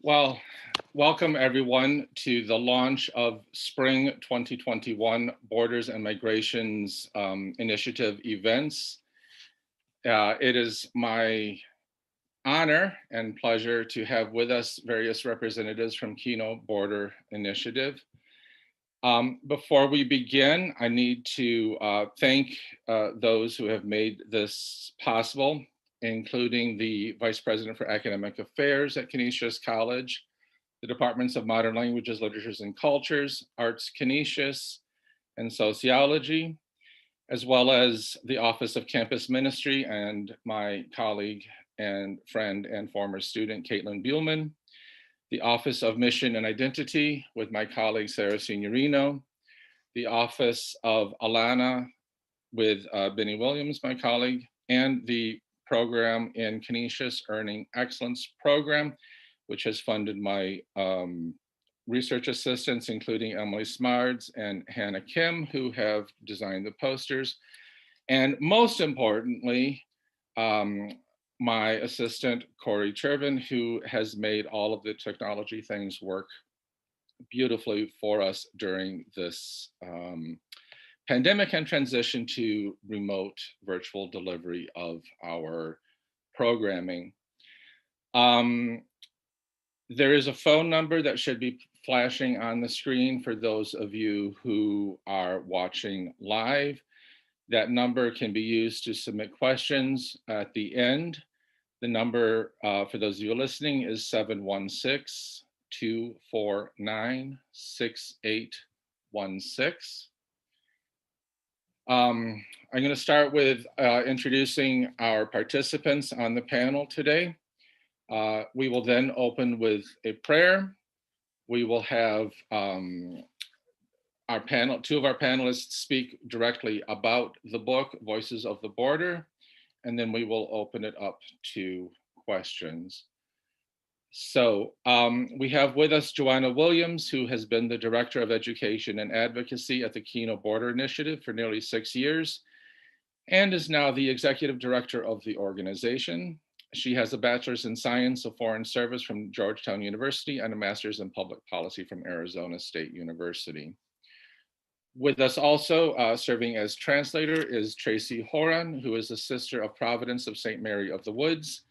Well, welcome everyone to the launch of Spring 2021 Borders and Migrations Initiative events. It is my honor and pleasure to have with us various representatives from Kino Border Initiative. Before we begin, I need to thank those who have made this possible, including the Vice President for Academic Affairs at Canisius College, the Departments of Modern Languages, Literatures, and Cultures, Arts Canisius, and Sociology, as well as the Office of Campus Ministry and my colleague and friend and former student, Caitlin Buhlman, the Office of Mission and Identity with my colleague, Sarah Signorino, the Office of Alana with Benny Williams, my colleague, and the program in Canisius Earning Excellence Program, which has funded my research assistants, including Emily Smards and Hannah Kim, who have designed the posters. And most importantly, my assistant, Corey Chervin, who has made all of the technology things work beautifully for us during this pandemic and transition to remote virtual delivery of our programming. There is a phone number that should be flashing on the screen for those of you who are watching live. That number can be used to submit questions at the end. The number for those of you listening is 716-249-6816. I'm going to start with introducing our participants on the panel today. We will then open with a prayer. We will have two of our panelists speak directly about the book, Voices of the Border, and then we will open it up to questions. So we have with us Joanna Williams, who has been the Director of Education and Advocacy at the Kino Border Initiative for nearly 6 years, and is now the Executive Director of the organization. She has a Bachelor's in Science of Foreign Service from Georgetown University and a Master's in Public Policy from Arizona State University. With us also serving as translator is Tracy Horan, who is a Sister of Providence of St. Mary of the Woods,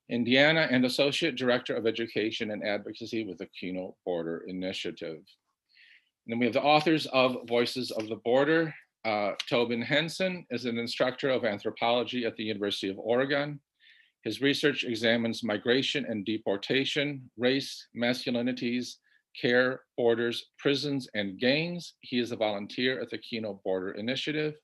Indiana, and Associate Director of Education and Advocacy with the Kino Border Initiative. And then we have the authors of Voices of the Border. Tobin Henson is an instructor of anthropology at the University of Oregon. His research examines migration and deportation, race, masculinities, care, borders, prisons, and gangs. He is a volunteer at the Kino Border Initiative.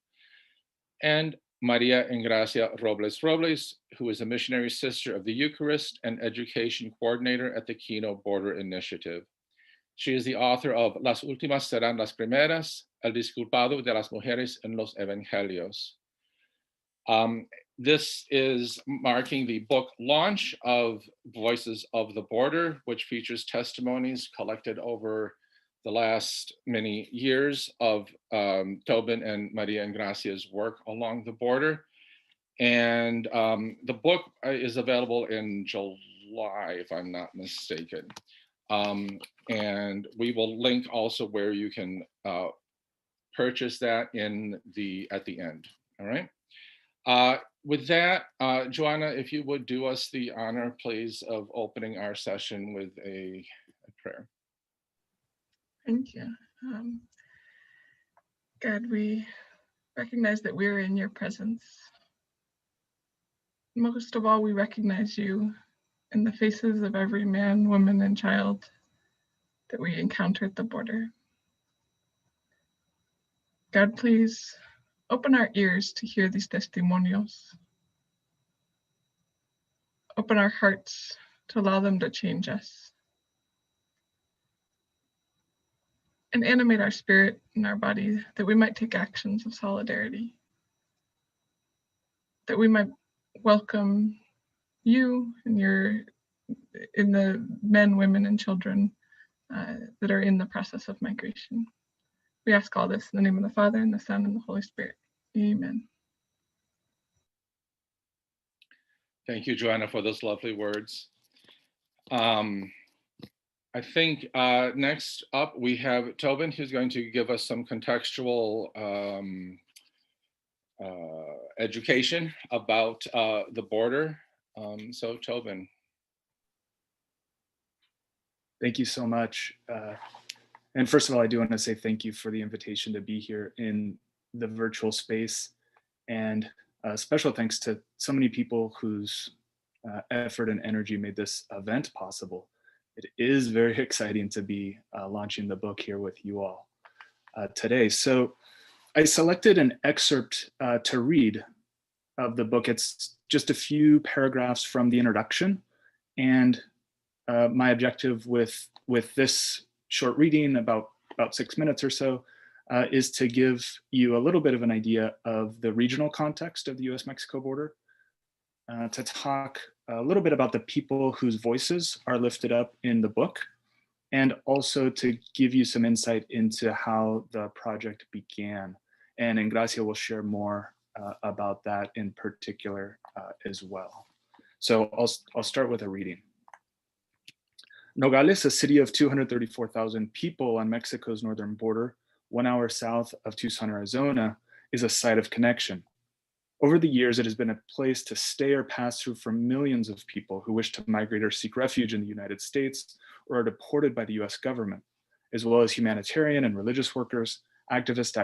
And Maria Engracia Robles Robles, who is a missionary sister of the Eucharist and education coordinator at the Kino Border Initiative. She is the author of Las Últimas Serán las Primeras, El Disculpado de las Mujeres en los Evangelios. This is marking the book launch of Voices of the Border, which features testimonies collected over the last many years of Tobin and Maria Engracia's work along the border. And the book is available in July, if I'm not mistaken. And we will link also where you can purchase that at the end, all right? With that, Joanna, if you would do us the honor, please, of opening our session with a prayer. Thank you. God, we recognize that we're in your presence. Most of all, we recognize you in the faces of every man, woman, and child that we encounter at the border. God, please open our ears to hear these testimonials. Open our hearts to allow them to change us. And animate our spirit and our body that we might take actions of solidarity, that we might welcome you and in the men, women, and children that are in the process of migration. We ask all this in the name of the Father, and the Son, and the Holy Spirit. Amen. Thank you, Joanna, for those lovely words. I think next up we have Tobin, who's going to give us some contextual education about the border. So Tobin. Thank you so much. And first of all, I do want to say thank you for the invitation to be here in the virtual space. And special thanks to so many people whose effort and energy made this event possible. It is very exciting to be launching the book here with you all today. So I selected an excerpt to read of the book. It's just a few paragraphs from the introduction. And my objective with this short reading, about 6 minutes or so, is to give you a little bit of an idea of the regional context of the US-Mexico border, to talk a little bit about the people whose voices are lifted up in the book, and also to give you some insight into how the project began. And Engracia will share more about that in particular as well. So I'll start with a reading. Nogales, a city of 234,000 people on Mexico's northern border, 1 hour south of Tucson, Arizona, is a site of connection. Over the years, it has been a place to stay or pass through for millions of people who wish to migrate or seek refuge in the United States or are deported by the US government, as well as humanitarian and religious workers, activists,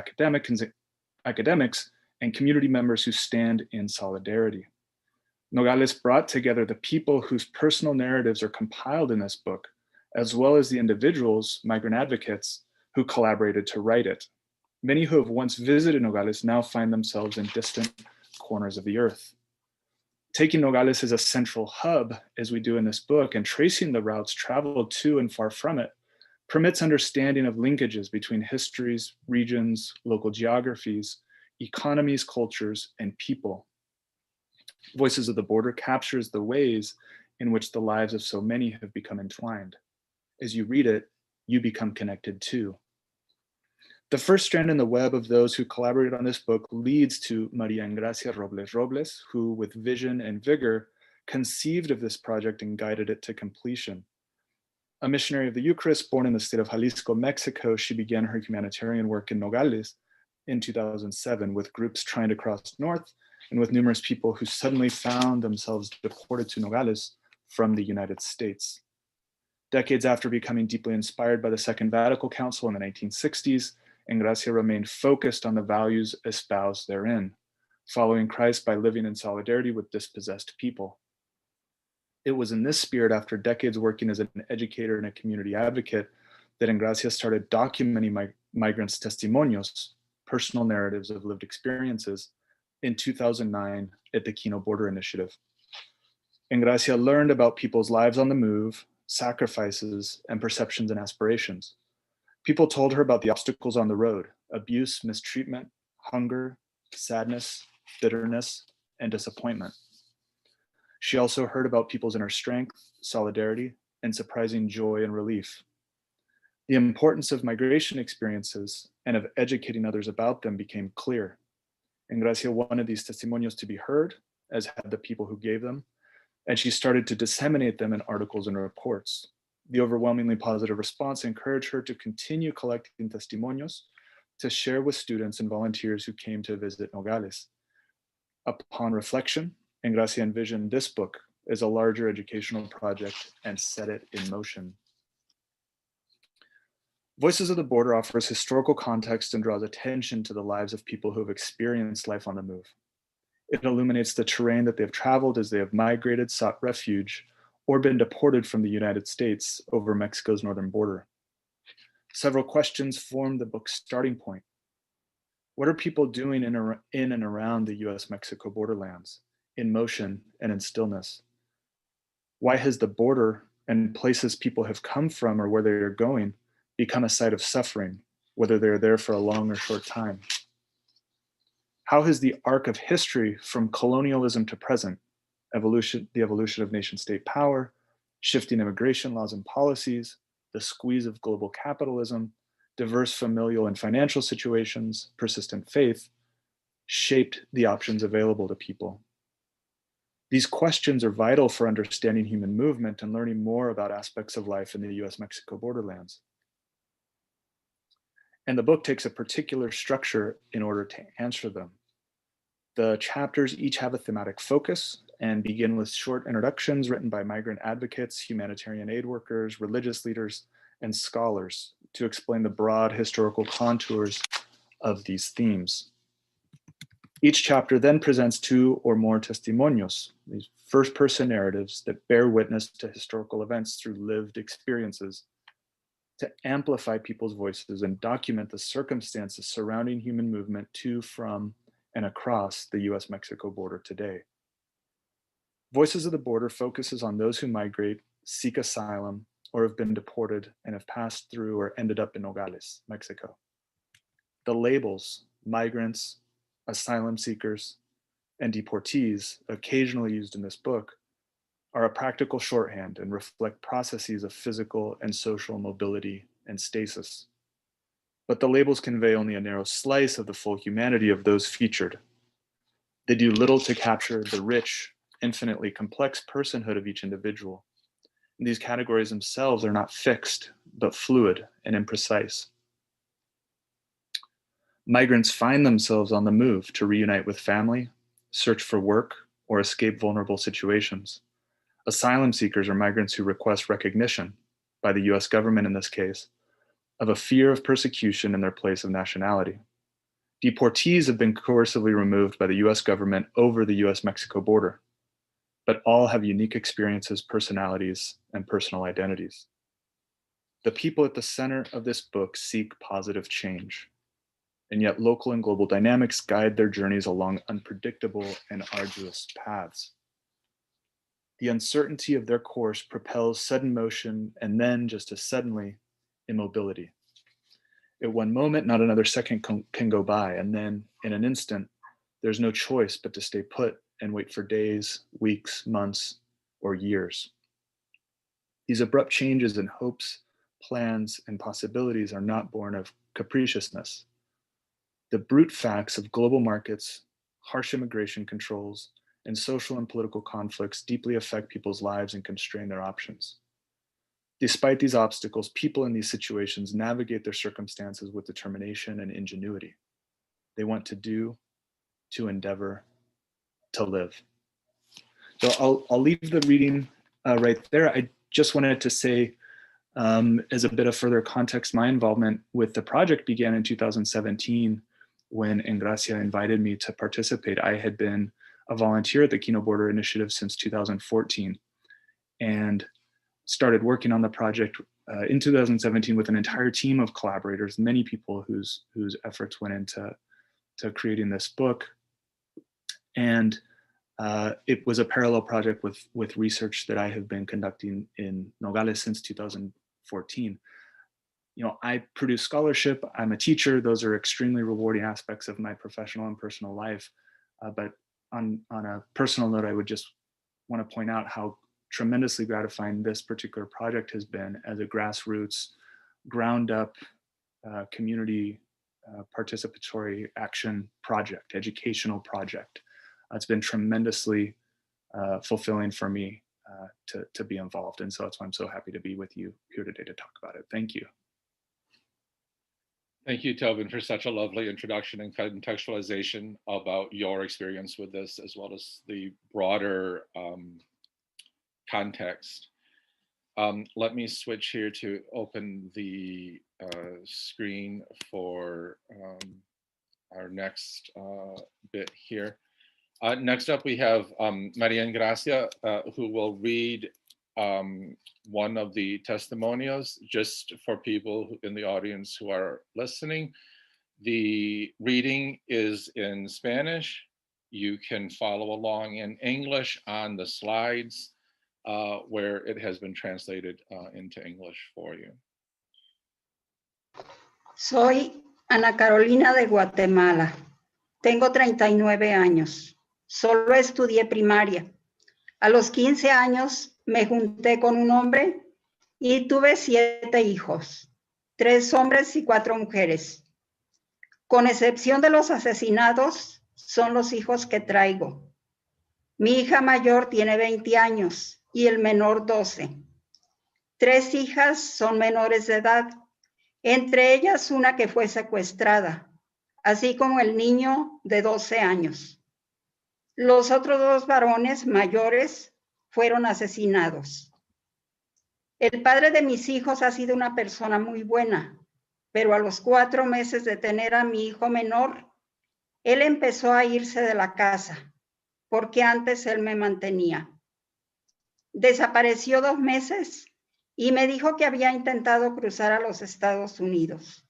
academics, and community members who stand in solidarity. Nogales brought together the people whose personal narratives are compiled in this book, as well as the individuals, migrant advocates, who collaborated to write it. Many who have once visited Nogales now find themselves in distant corners of the earth. Taking Nogales as a central hub, as we do in this book, and tracing the routes traveled to and far from it, permits understanding of linkages between histories, regions, local geographies, economies, cultures, and people. Voices of the Border captures the ways in which the lives of so many have become entwined. As you read it, you become connected too. The first strand in the web of those who collaborated on this book leads to Maria Engracia Robles Robles, who, with vision and vigor, conceived of this project and guided it to completion. A missionary of the Eucharist, born in the state of Jalisco, Mexico, she began her humanitarian work in Nogales in 2007 with groups trying to cross north and with numerous people who suddenly found themselves deported to Nogales from the United States. Decades after becoming deeply inspired by the Second Vatican Council in the 1960s, Engracia remained focused on the values espoused therein, following Christ by living in solidarity with dispossessed people. It was in this spirit, after decades working as an educator and a community advocate, that Engracia started documenting migrants' testimonios, personal narratives of lived experiences, in 2009 at the Kino Border Initiative. Engracia learned about people's lives on the move, sacrifices, and perceptions and aspirations. People told her about the obstacles on the road: abuse, mistreatment, hunger, sadness, bitterness, and disappointment. She also heard about people's inner strength, solidarity, and surprising joy and relief. The importance of migration experiences and of educating others about them became clear. Engracia wanted these testimonials to be heard, as had the people who gave them, and she started to disseminate them in articles and reports. The overwhelmingly positive response encouraged her to continue collecting testimonios to share with students and volunteers who came to visit Nogales. Upon reflection, Engracia envisioned this book as a larger educational project and set it in motion. Voices of the Border offers historical context and draws attention to the lives of people who have experienced life on the move. It illuminates the terrain that they've traveled as they have migrated, sought refuge, or been deported from the United States over Mexico's northern border. Several questions form the book's starting point. What are people doing in and around the US-Mexico borderlands, in motion and in stillness? Why has the border and places people have come from or where they are going become a site of suffering, whether they're there for a long or short time? How has the arc of history from colonialism to present, the evolution of nation state power, shifting immigration laws and policies, the squeeze of global capitalism, diverse familial and financial situations, persistent faith, shaped the options available to people? These questions are vital for understanding human movement and learning more about aspects of life in the US-Mexico borderlands. And the book takes a particular structure in order to answer them. The chapters each have a thematic focus and begin with short introductions written by migrant advocates, humanitarian aid workers, religious leaders, and scholars to explain the broad historical contours of these themes. Each chapter then presents 2 or more testimonios, these first-person narratives that bear witness to historical events through lived experiences, to amplify people's voices and document the circumstances surrounding human movement to, from, and across the US-Mexico border today. Voices of the Border focuses on those who migrate, seek asylum, or have been deported and have passed through or ended up in Nogales, Mexico. The labels, migrants, asylum seekers, and deportees, occasionally used in this book, are a practical shorthand and reflect processes of physical and social mobility and stasis. But the labels convey only a narrow slice of the full humanity of those featured. They do little to capture the rich, infinitely complex personhood of each individual. And these categories themselves are not fixed, but fluid and imprecise. Migrants find themselves on the move to reunite with family, search for work, or escape vulnerable situations. Asylum seekers are migrants who request recognition, by the US government in this case, of a fear of persecution in their place of nationality. Deportees have been coercively removed by the US government over the US-Mexico border, but all have unique experiences, personalities, and personal identities. The people at the center of this book seek positive change, and yet local and global dynamics guide their journeys along unpredictable and arduous paths. The uncertainty of their course propels sudden motion and then, just as suddenly, immobility. At one moment, not another second can go by, and then, in an instant, there's no choice but to stay put and wait for days, weeks, months, or years. These abrupt changes in hopes, plans, and possibilities are not born of capriciousness. The brute facts of global markets, harsh immigration controls, and social and political conflicts deeply affect people's lives and constrain their options. Despite these obstacles, people in these situations navigate their circumstances with determination and ingenuity. They want to do, to endeavor, to live. So I'll leave the reading right there. I just wanted to say, as a bit of further context, my involvement with the project began in 2017 when Engracia invited me to participate. I had been a volunteer at the Kino Border Initiative since 2014 and started working on the project in 2017 with an entire team of collaborators, many people whose efforts went into creating this book. And it was a parallel project with research that I have been conducting in Nogales since 2014. You know, I produce scholarship, I'm a teacher, those are extremely rewarding aspects of my professional and personal life. But on a personal note, I would just want to point out how tremendously gratifying this particular project has been as a grassroots, ground up community participatory action project, educational project. It's been tremendously fulfilling for me to be involved. And so that's why I'm so happy to be with you here today to talk about it. Thank you. Thank you, Tobin, for such a lovely introduction and contextualization about your experience with this, as well as the broader context. Let me switch here to open the screen for our next bit here. Next up, we have Maria Engracia, who will read one of the testimonials, just for people in the audience who are listening. The reading is in Spanish. You can follow along in English on the slides where it has been translated into English for you. Soy Ana Carolina de Guatemala. Tengo 39 años. Solo estudié primaria. A los 15 años me junté con un hombre y tuve 7 hijos, 3 hombres y 4 mujeres. Con excepción de los asesinados, son los hijos que traigo. Mi hija mayor tiene 20 años y el menor 12. 3 hijas son menores de edad, entre ellas una que fue secuestrada, así como el niño de 12 años. Los otros 2 varones mayores fueron asesinados. El padre de mis hijos ha sido una persona muy buena, pero a los 4 meses de tener a mi hijo menor, él empezó a irse de la casa, porque antes él me mantenía. Desapareció 2 meses y me dijo que había intentado cruzar a los Estados Unidos.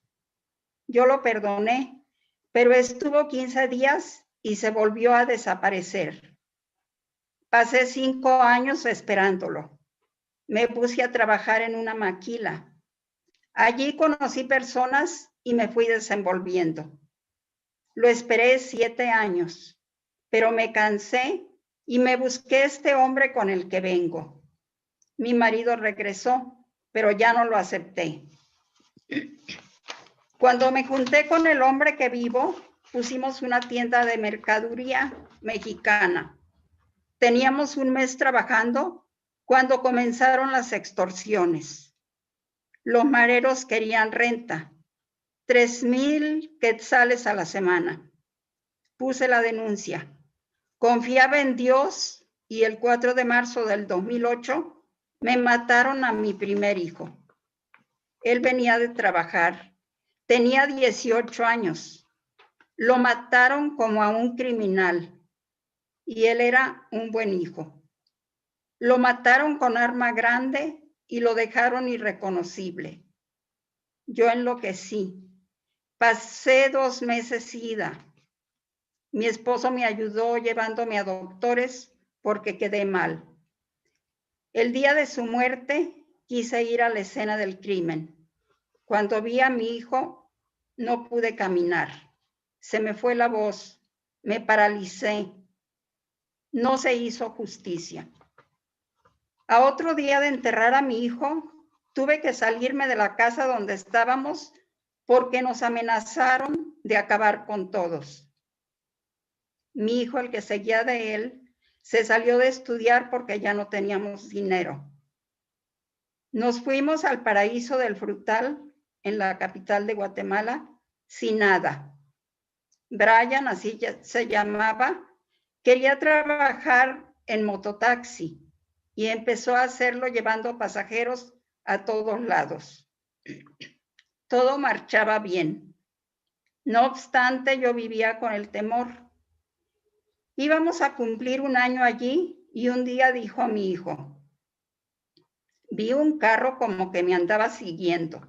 Yo lo perdoné, pero estuvo 15 días y se volvió a desaparecer. Pasé 5 años esperándolo. Me puse a trabajar en una maquila. Allí conocí personas y me fui desenvolviendo. Lo esperé 7 años, pero me cansé y me busqué este hombre con el que vengo. Mi marido regresó, pero ya no lo acepté. Cuando me junté con el hombre que vivo, pusimos una tienda de mercadería mexicana. Teníamos un mes trabajando cuando comenzaron las extorsiones. Los mareros querían renta, 3,000 quetzales a la semana. Puse la denuncia. Confiaba en Dios y el 4 de marzo del 2008 me mataron a mi primer hijo. Él venía de trabajar. Tenía 18 años. Lo mataron como a un criminal y él era un buen hijo. Lo mataron con arma grande y lo dejaron irreconocible. Yo enloquecí. Pasé 2 meses ida. Mi esposo me ayudó llevándome a doctores porque quedé mal. El día de su muerte quise ir a la escena del crimen. Cuando vi a mi hijo, no pude caminar. Se me fue la voz, me paralicé. No se hizo justicia. A otro día de enterrar a mi hijo, tuve que salirme de la casa donde estábamos porque nos amenazaron de acabar con todos. Mi hijo, el que seguía de él, se salió de estudiar porque ya no teníamos dinero. Nos fuimos al paraíso del frutal en la capital de Guatemala sin nada. Brian, así se llamaba, quería trabajar en mototaxi y empezó a hacerlo llevando pasajeros a todos lados. Todo marchaba bien. No obstante, yo vivía con el temor. Íbamos a cumplir 1 año allí y un día dijo a mi hijo, vi un carro como que me andaba siguiendo.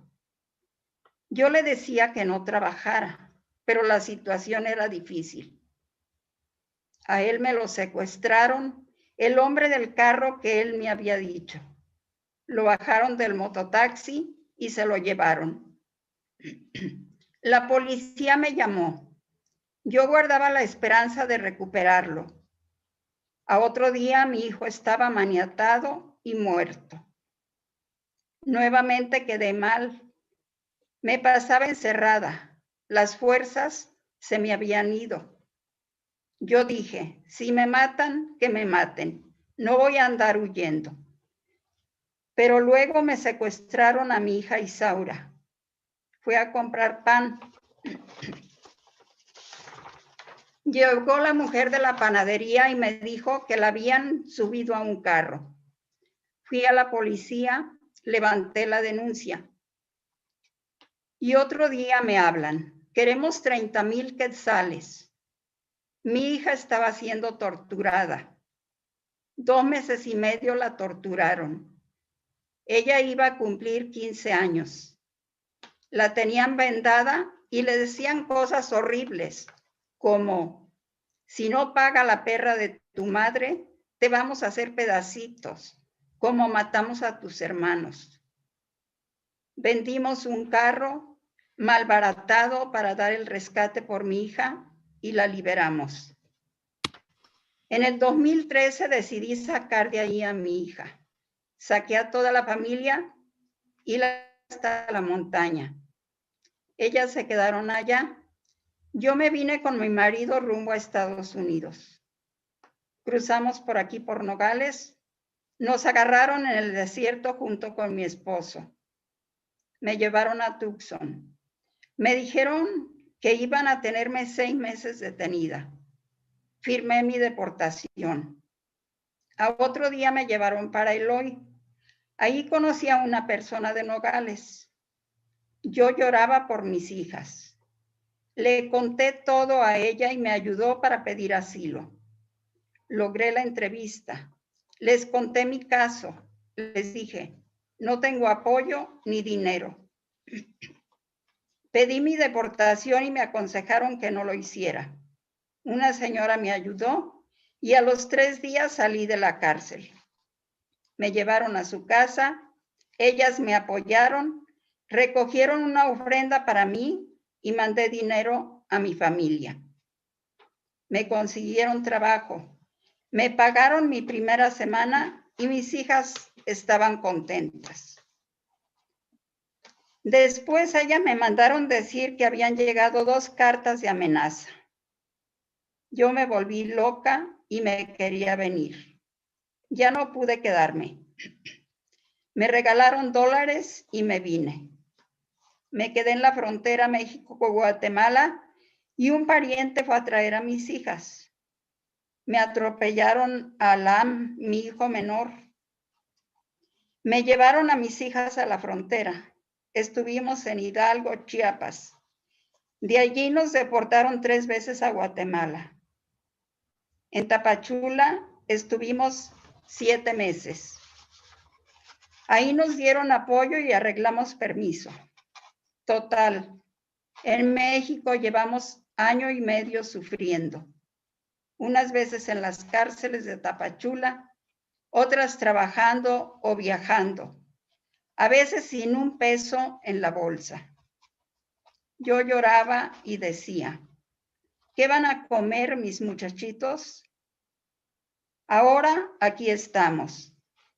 Yo le decía que no trabajara, pero la situación era difícil. A él me lo secuestraron, el hombre del carro que él me había dicho. Lo bajaron del mototaxi y se lo llevaron. La policía me llamó. Yo guardaba la esperanza de recuperarlo. A otro día mi hijo estaba maniatado y muerto. Nuevamente quedé mal. Me pasaba encerrada. Las fuerzas se me habían ido. Yo dije, si me matan, que me maten. No voy a andar huyendo. Pero luego me secuestraron a mi hija Isaura. Fui a comprar pan. Llegó la mujer de la panadería y me dijo que la habían subido a un carro. Fui a la policía, levanté la denuncia. Y otro día me hablan, queremos 30,000 quetzales. Mi hija estaba siendo torturada. 2 meses y medio la torturaron. Ella iba a cumplir 15 años. La tenían vendada y le decían cosas horribles, como, si no paga la perra de tu madre, te vamos a hacer pedacitos, como matamos a tus hermanos. Vendimos un carro malbaratado para dar el rescate por mi hija y la liberamos. En el 2013 decidí sacar de ahí a mi hija. Saqué a toda la familia y hasta la montaña. Ellas se quedaron allá. Yo me vine con mi marido rumbo a Estados Unidos. Cruzamos por aquí por Nogales. Nos agarraron en el desierto junto con mi esposo. Me llevaron a Tucson. Me dijeron que iban a tenerme 6 meses detenida. Firmé mi deportación. A otro día me llevaron para Eloy. Ahí conocí a una persona de Nogales. Yo lloraba por mis hijas. Le conté todo a ella y me ayudó para pedir asilo. Logré la entrevista. Les conté mi caso. Les dije, no tengo apoyo ni dinero. Pedí mi deportación y me aconsejaron que no lo hiciera. Una señora me ayudó y a los 3 días salí de la cárcel. Me llevaron a su casa, ellas me apoyaron, recogieron una ofrenda para mí y mandé dinero a mi familia. Me consiguieron trabajo, me pagaron mi primera semana y mis hijas estaban contentas. Después a ella me mandaron decir que habían llegado 2 cartas de amenaza. Yo me volví loca y me quería venir. Ya no pude quedarme. Me regalaron $, y me vine. Me quedé en la frontera México-Guatemala y un pariente fue a traer a mis hijas. Me atropellaron a Alam, mi hijo menor. Me llevaron a mis hijas a la frontera. Estuvimos en Hidalgo, Chiapas. De allí nos deportaron 3 veces a Guatemala. En Tapachula estuvimos 7 meses. Ahí nos dieron apoyo y arreglamos permiso. Total, en México llevamos 1 año y medio sufriendo. Unas veces en las cárceles de Tapachula, otras trabajando o viajando. A veces sin un peso en la bolsa. Yo lloraba y decía, ¿qué van a comer mis muchachitos? Ahora aquí estamos,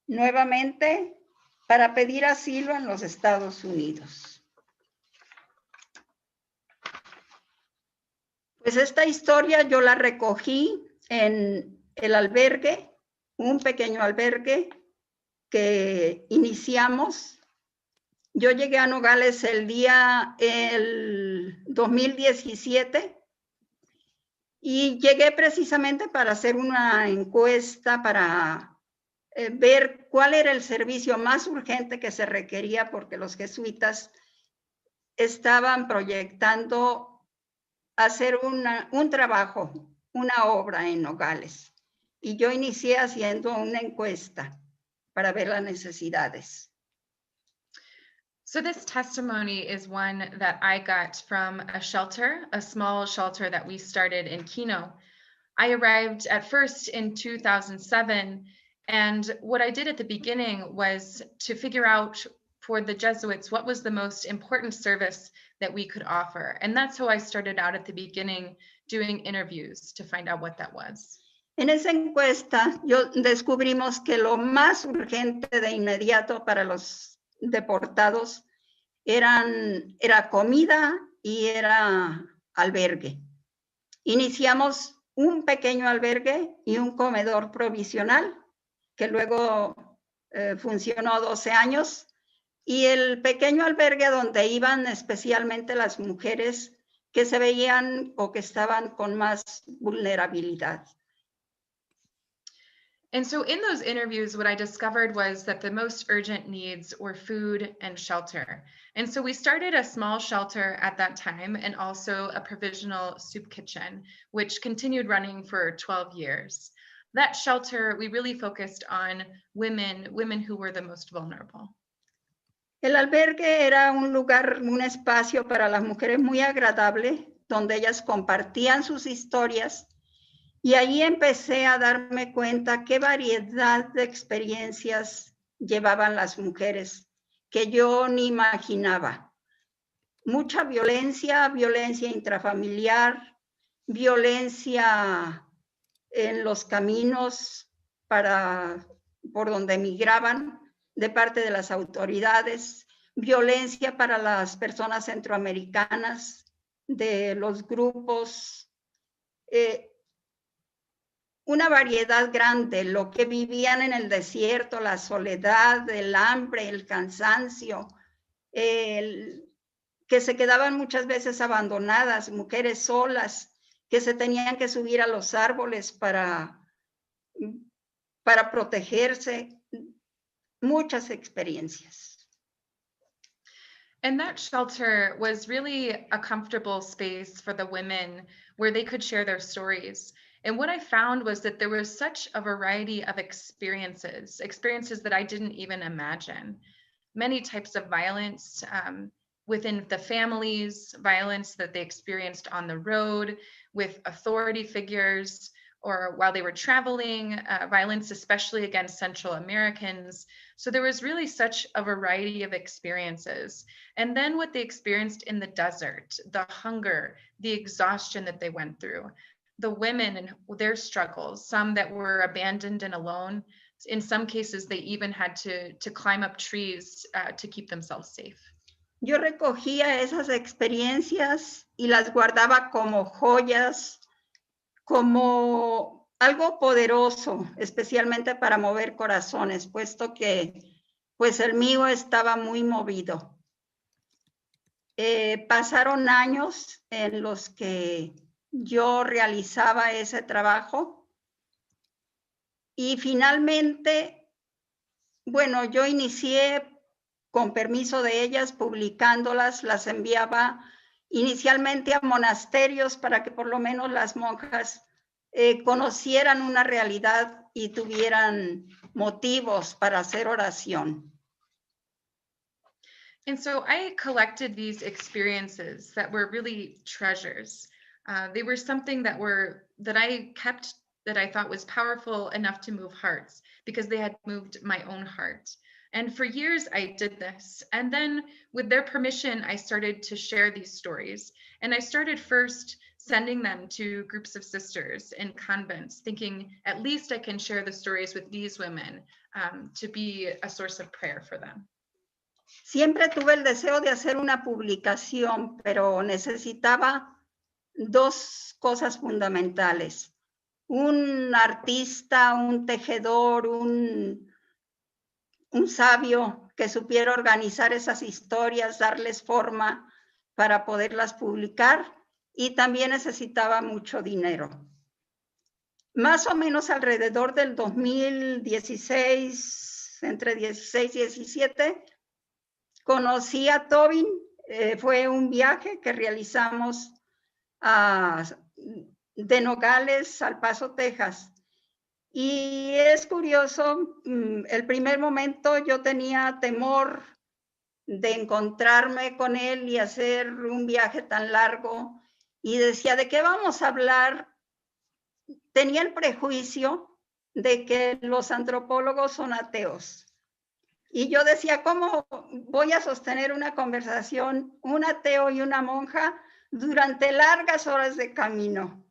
nuevamente para pedir asilo en los Estados Unidos. Pues esta historia yo la recogí en el albergue, un pequeño albergue que iniciamos. Yo llegué a Nogales el 2017 y llegué precisamente para hacer una encuesta para ver cuál era el servicio más urgente que se requería porque los jesuitas estaban proyectando hacer un trabajo, una obra en Nogales. Y yo inicié haciendo una encuesta para ver las necesidades. So this testimony is one that I got from a shelter, a small shelter that we started in Kino. I arrived at first in 2007, and what I did at the beginning was to figure out for the Jesuits what was the most important service that we could offer. And that's how I started out at the beginning, doing interviews to find out what that was. En esa encuesta descubrimos que lo más urgente de inmediato para los deportados era comida y era albergue. Iniciamos un pequeño albergue y un comedor provisional que luego funcionó 12 años y el pequeño albergue donde iban especialmente las mujeres que se veían o que estaban con más vulnerabilidad. And so in those interviews, what I discovered was that the most urgent needs were food and shelter. And so we started a small shelter at that time and also a provisional soup kitchen, which continued running for 12 years. That shelter, we really focused on women who were the most vulnerable. El albergue era un lugar, un espacio para las mujeres muy agradable, donde ellas compartían sus historias. Y ahí empecé a darme cuenta qué variedad de experiencias llevaban las mujeres que yo ni imaginaba. Mucha violencia, violencia intrafamiliar, violencia en los caminos por donde migraban de parte de las autoridades, violencia para las personas centroamericanas, de los grupos. una variedad grande, lo que vivían en el desierto, la soledad, el hambre, el cansancio, que se quedaban muchas veces abandonadas, mujeres solas, que se tenían que subir a los árboles para protegerse, muchas experiencias. And that shelter was really a comfortable space for the women where they could share their stories. And what I found was that there was such a variety of experiences that I didn't even imagine. Many types of violence within the families, violence that they experienced on the road with authority figures, or while they were traveling, violence especially against Central Americans. So there was really such a variety of experiences. And then what they experienced in the desert, the hunger, the exhaustion that they went through, the women and their struggles, some that were abandoned and alone. In some cases, they even had to climb up trees to keep themselves safe. Yo recogía esas experiencias y las guardaba como joyas, como algo poderoso, especialmente para mover corazones, puesto que pues el mío estaba muy movido. Pasaron años en los que yo realizaba ese trabajo y finalmente, bueno, yo inicié con permiso de ellas, publicándolas, las enviaba inicialmente a monasterios para que por lo menos las monjas conocieran una realidad y tuvieran motivos para hacer oración. And so I collected these experiences that were really treasures. They were something that I kept, that I thought was powerful enough to move hearts, because they had moved my own heart. And for years I did this. And then with their permission, I started to share these stories. And I started first sending them to groups of sisters in convents, thinking at least I can share the stories with these women to be a source of prayer for them. Siempre tuve el deseo de hacer una publicación, pero necesitaba dos cosas fundamentales. Un artista, un tejedor, un sabio que supiera organizar esas historias, darles forma para poderlas publicar, y también necesitaba mucho dinero. Más o menos alrededor del 2016, entre 16 y 17, conocí a Tobin. Fue un viaje que realizamos de Nogales al Paso, Texas. Y es curioso, el primer momento yo tenía temor de encontrarme con él y hacer un viaje tan largo, y decía, ¿de qué vamos a hablar? Tenía el prejuicio de que los antropólogos son ateos. Y yo decía, ¿cómo voy a sostener una conversación, un ateo y una monja, durante largas horas de camino?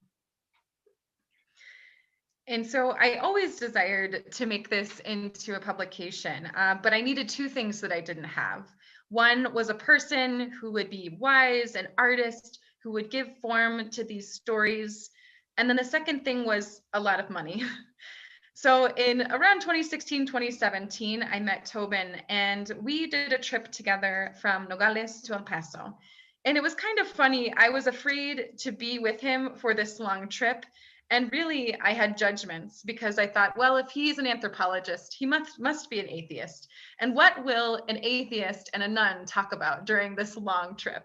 And so I always desired to make this into a publication, but I needed two things that I didn't have. One was a person who would be wise, an artist who would give form to these stories. And then the second thing was a lot of money. So in around 2016, 2017, I met Tobin, and we did a trip together from Nogales to El Paso. And it was kind of funny. I was afraid to be with him for this long trip. And really, I had judgments, because I thought, well, if he's an anthropologist, he must be an atheist. And what will an atheist and a nun talk about during this long trip?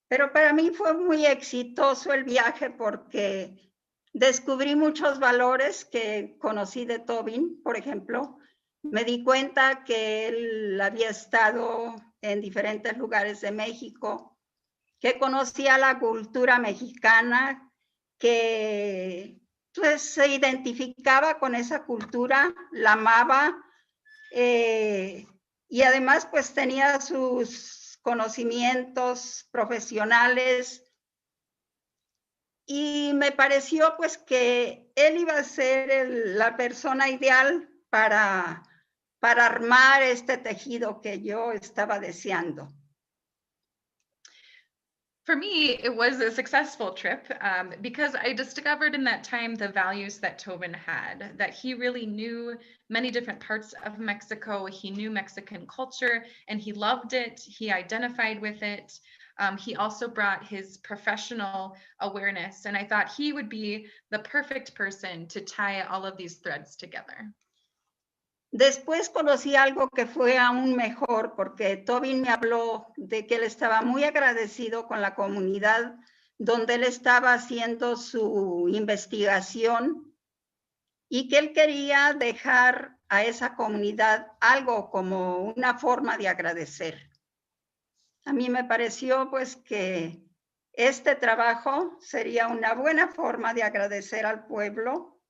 Pero para mí fue muy exitoso el viaje, porque descubrí muchos valores que conocí de Tobin. Por ejemplo, me di cuenta que él había estado en diferentes lugares de México, que conocía la cultura mexicana, que pues se identificaba con esa cultura, la amaba, y además pues tenía sus conocimientos profesionales, y me pareció pues que él iba a ser la persona ideal para armar este tejido que yo estaba deseando. For me, it was a successful trip because I discovered in that time the values that Tobin had, that he really knew many different parts of Mexico. He knew Mexican culture and he loved it. He identified with it. He also brought his professional awareness, and I thought he would be the perfect person to tie all of these threads together. Después conocí algo que fue aún mejor, porque Tobin me habló de que él estaba muy agradecido con la comunidad donde él estaba haciendo su investigación y que él quería dejar a esa comunidad algo como una forma de agradecer. A mí me pareció pues que este trabajo sería una buena forma de agradecer al pueblo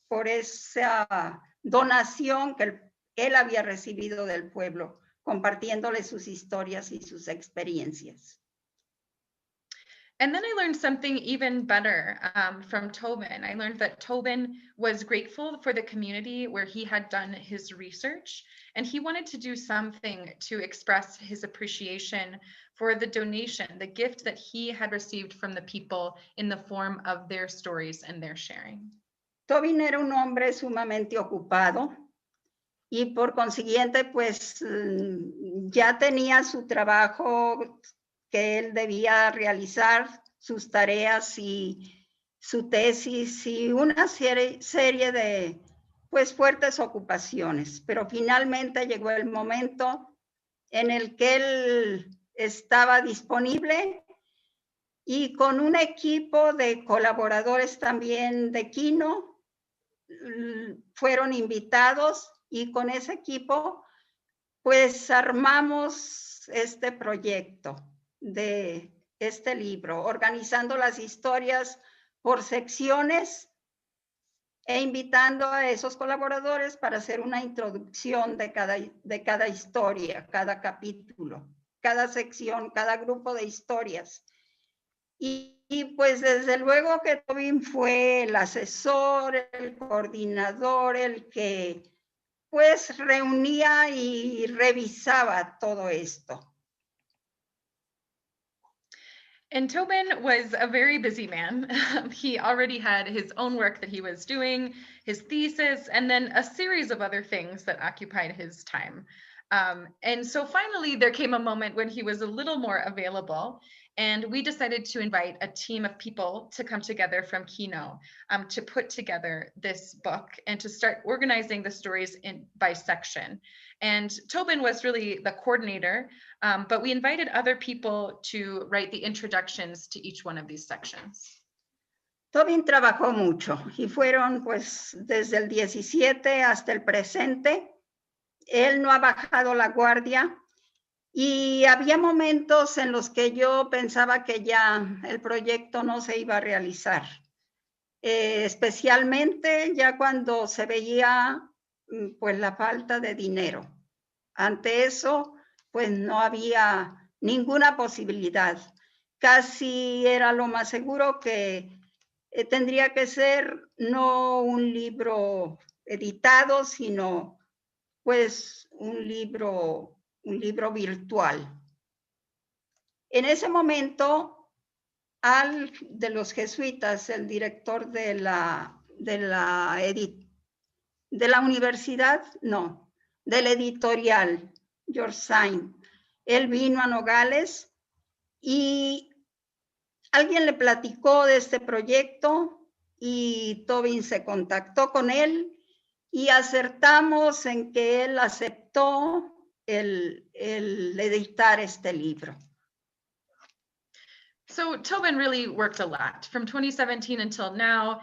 por esa donación que él había recibido del pueblo, compartiéndole sus historias y sus experiencias. And then I learned something even better from Tobin. I learned that Tobin was grateful for the community where he had done his research, and he wanted to do something to express his appreciation for the donation, the gift that he had received from the people in the form of their stories and their sharing. Tobin era un hombre sumamente ocupado y por consiguiente pues ya tenía su trabajo que él debía realizar, sus tareas y su tesis y una serie de pues fuertes ocupaciones, pero finalmente llegó el momento en el que él estaba disponible y con un equipo de colaboradores también de Kino fueron invitados y con ese equipo pues armamos este proyecto de este libro, organizando las historias por secciones e invitando a esos colaboradores para hacer una introducción de cada historia, cada capítulo, cada sección, cada grupo de historias. Y pues desde luego que Tobin fue el asesor, el coordinador, el que pues reunía y revisaba todo esto. And Tobin was a very busy man. He already had his own work that he was doing, his thesis, and then a series of other things that occupied his time. And so finally, there came a moment when he was a little more available, and we decided to invite a team of people to come together from Kino to put together this book and to start organizing the stories by section. And Tobin was really the coordinator, but we invited other people to write the introductions to each one of these sections. Tobin trabajó mucho y fueron pues desde el 17 hasta el presente. Él no ha bajado la guardia y había momentos en los que yo pensaba que ya el proyecto no se iba a realizar, especialmente ya cuando se veía pues la falta de dinero. Ante eso, pues no había ninguna posibilidad. Casi era lo más seguro que tendría que ser no un libro editado, sino pues un libro virtual. En ese momento, Al de los jesuitas, el director de la universidad, no, del editorial, George Sain, él vino a Nogales y alguien le platicó de este proyecto y Tobin se contactó con él y acertamos en que él aceptó el editar este libro. So Tobin really worked a lot. From 2017 until now,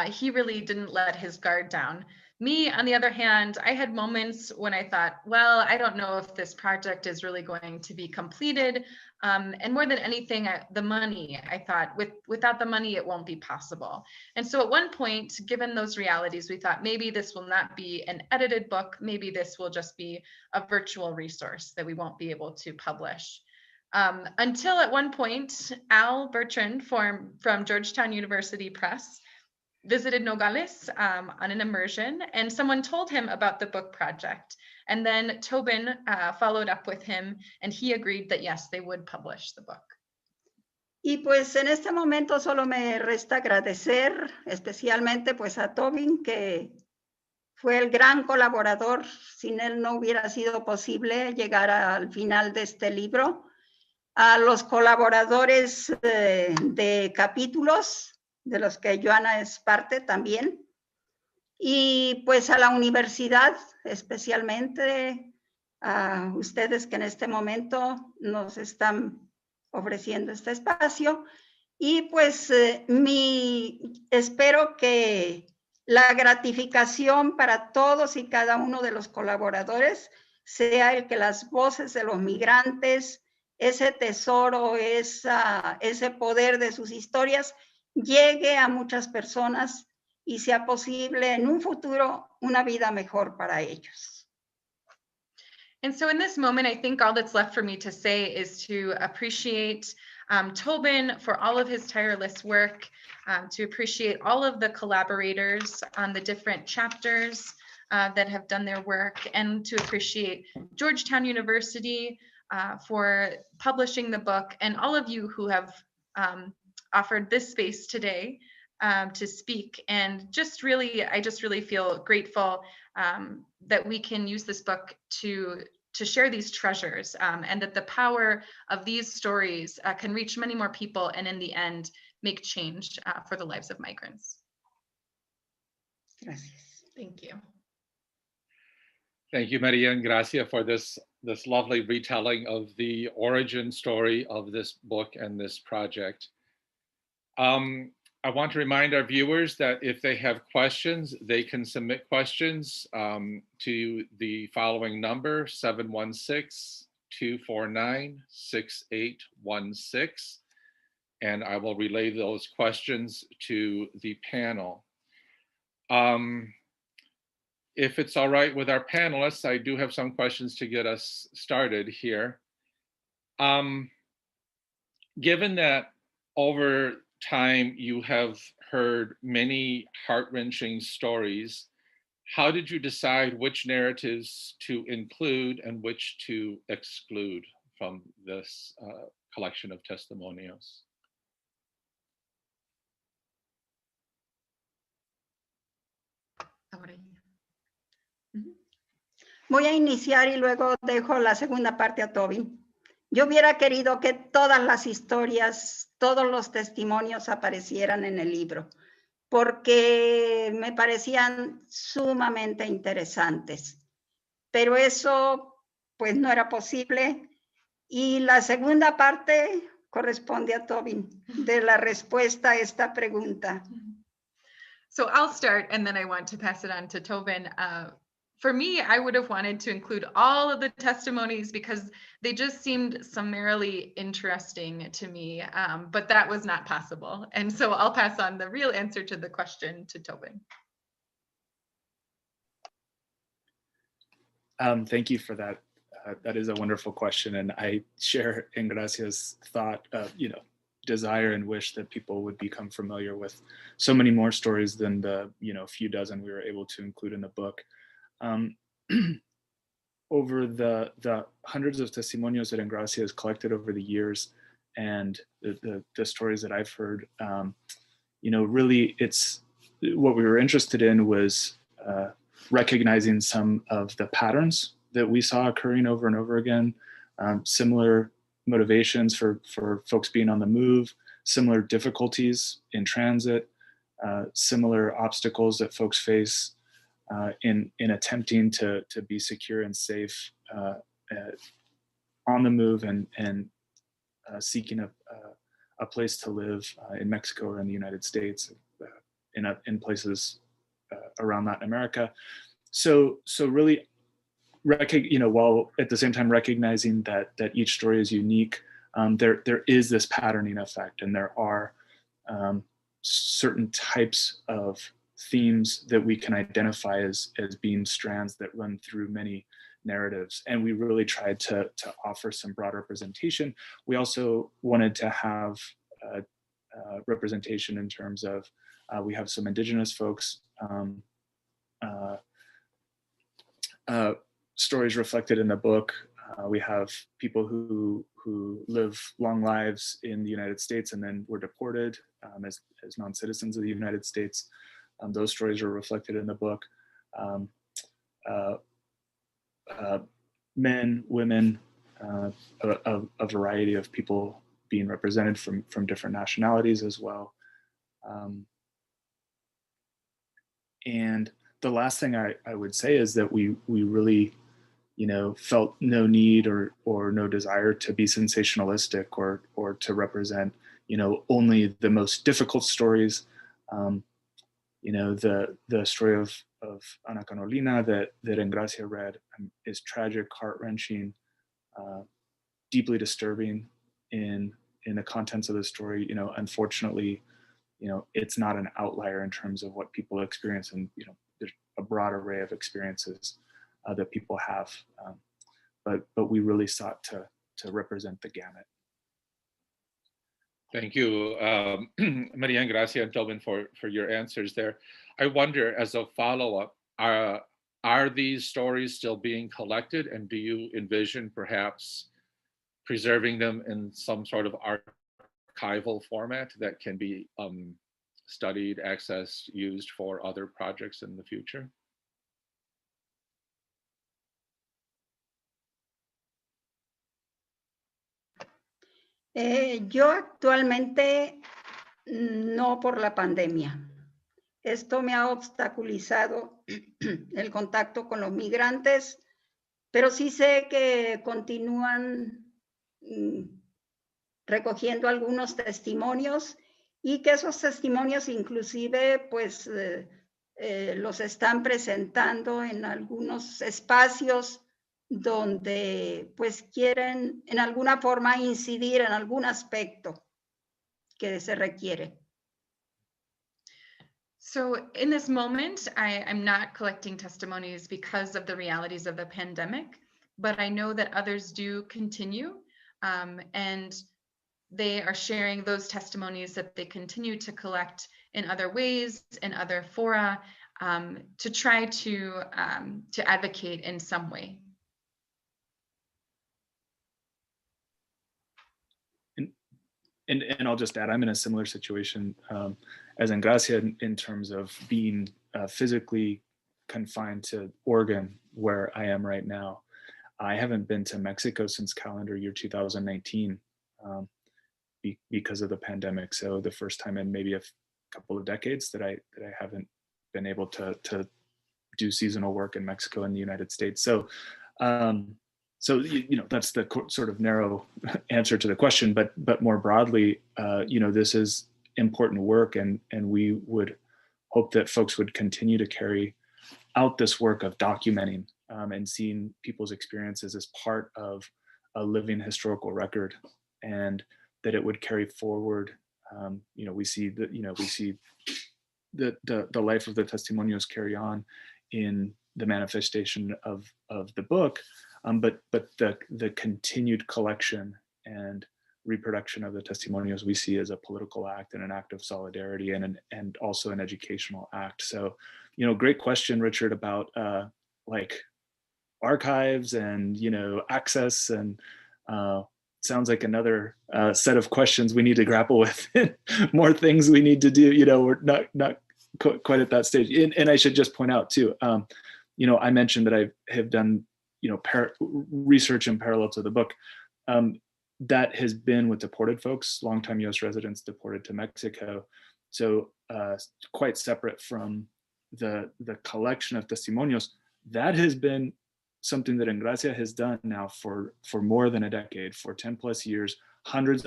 he really didn't let his guard down. Me, on the other hand, I had moments when I thought, well, I don't know if this project is really going to be completed. And more than anything, the money, I thought, without the money, it won't be possible. And so at one point, given those realities, we thought maybe this will not be an edited book. Maybe this will just be a virtual resource that we won't be able to publish. Until at one point, Al Bertrand from Georgetown University Press visited Nogales on an immersion, and someone told him about the book project. And then Tobin followed up with him, and he agreed that yes, they would publish the book. Y pues en este momento solo me resta agradecer especialmente pues a Tobin, que fue el gran colaborador. Sin él no hubiera sido posible llegar al final de este libro. A los colaboradores de capítulos, de los que Joana es parte también. Y pues a la universidad, especialmente a ustedes que en este momento nos están ofreciendo este espacio. Y pues espero que la gratificación para todos y cada uno de los colaboradores sea el que las voces de los migrantes, ese tesoro, ese poder de sus historias, llegue a muchas personas y sea posible en un futuro una vida mejor para ellos. And so in this moment, I think all that's left for me to say is to appreciate Tobin for all of his tireless work, to appreciate all of the collaborators on the different chapters that have done their work, and to appreciate Georgetown University for publishing the book, and all of you who have offered this space today to speak. And I just really feel grateful that we can use this book to share these treasures, and that the power of these stories can reach many more people, and in the end, make change for the lives of migrants. Gracias. Thank you. Thank you, Maria and Gracia, for this lovely retelling of the origin story of this book and this project. I want to remind our viewers that if they have questions, they can submit questions to the following number, 716-249-6816, and I will relay those questions to the panel. If it's all right with our panelists, I do have some questions to get us started here. Given that over time you have heard many heart-wrenching stories, how did you decide which narratives to include and which to exclude from this collection of testimonials? Voy a iniciar y luego dejo la segunda parte a Tobin. Yo hubiera querido que todas las historias, todos los testimonios aparecieran en el libro, porque me parecían sumamente interesantes. Pero eso, pues, no era posible. Y la segunda parte corresponde a Tobin, de la respuesta a esta pregunta. So I'll start, and then I want to pass it on to Tobin. For me, I would have wanted to include all of the testimonies because they just seemed summarily interesting to me, but that was not possible. And so I'll pass on the real answer to the question to Tobin. Thank you for that. That is a wonderful question, and I share Ingracia's thought, desire and wish that people would become familiar with so many more stories than the few dozen we were able to include in the book. Over the hundreds of testimonios that Ingracia has collected over the years, and the stories that I've heard, really it's what we were interested in was recognizing some of the patterns that we saw occurring over and over again, similar motivations for folks being on the move, similar difficulties in transit, similar obstacles that folks face in attempting to be secure and safe on the move and seeking a place to live in Mexico or in the United States, in places around Latin America. So really, while at the same time recognizing that each story is unique, there is this patterning effect, and there are certain types of themes that we can identify as being strands that run through many narratives. And we really tried to offer some broad representation. We also wanted to have representation in terms of, we have some Indigenous folks, stories reflected in the book, We have people who live long lives in the United States and then were deported as non-citizens of the United States. Those stories are reflected in the book. Men, women, a variety of people being represented from different nationalities as well. And the last thing I would say is that we really, felt no need or no desire to be sensationalistic or to represent, only the most difficult stories. The story of Ana Carolina that Engracia read is tragic, heart-wrenching, deeply disturbing in the contents of the story. Unfortunately, it's not an outlier in terms of what people experience, and there's a broad array of experiences that people have, but we really sought to represent the gamut. Thank you, Maria and Gracia and Tobin, for your answers there. I wonder, as a follow-up, are these stories still being collected, and do you envision perhaps preserving them in some sort of archival format that can be studied, accessed, used for other projects in the future? Yo actualmente no, por la pandemia. Esto me ha obstaculizado el contacto con los migrantes, pero sí sé que continúan recogiendo algunos testimonios y que esos testimonios inclusive pues los están presentando en algunos espacios donde pues quieren en alguna forma incidir en algún aspecto que se requiere. So in this moment, I'm not collecting testimonies because of the realities of the pandemic, but I know that others do continue, and they are sharing those testimonies that they continue to collect in other ways, in other fora, to try to advocate in some way. And I'll just add, I'm in a similar situation as Engracia in terms of being physically confined to Oregon, where I am right now. I haven't been to Mexico since calendar year 2019 because of the pandemic. So the first time in maybe a couple of decades that I haven't been able to do seasonal work in Mexico and the United States. So that's the sort of narrow answer to the question, but more broadly, this is important work, and we would hope that folks would continue to carry out this work of documenting and seeing people's experiences as part of a living historical record, and that it would carry forward. We see the life of the testimonios carry on in the manifestation of the book, but the continued collection and reproduction of the testimonials we see as a political act and an act of solidarity and also an educational act. So, great question, Richard, about like archives and access, and sounds like another set of questions we need to grapple with. More things we need to do. We're not quite at that stage. And I should just point out too, I mentioned that I have done research in parallel to the book. That has been with deported folks, longtime US residents deported to Mexico. So quite separate from the collection of testimonios. That has been something that Engracia has done now for more than a decade, for 10 plus years, hundreds,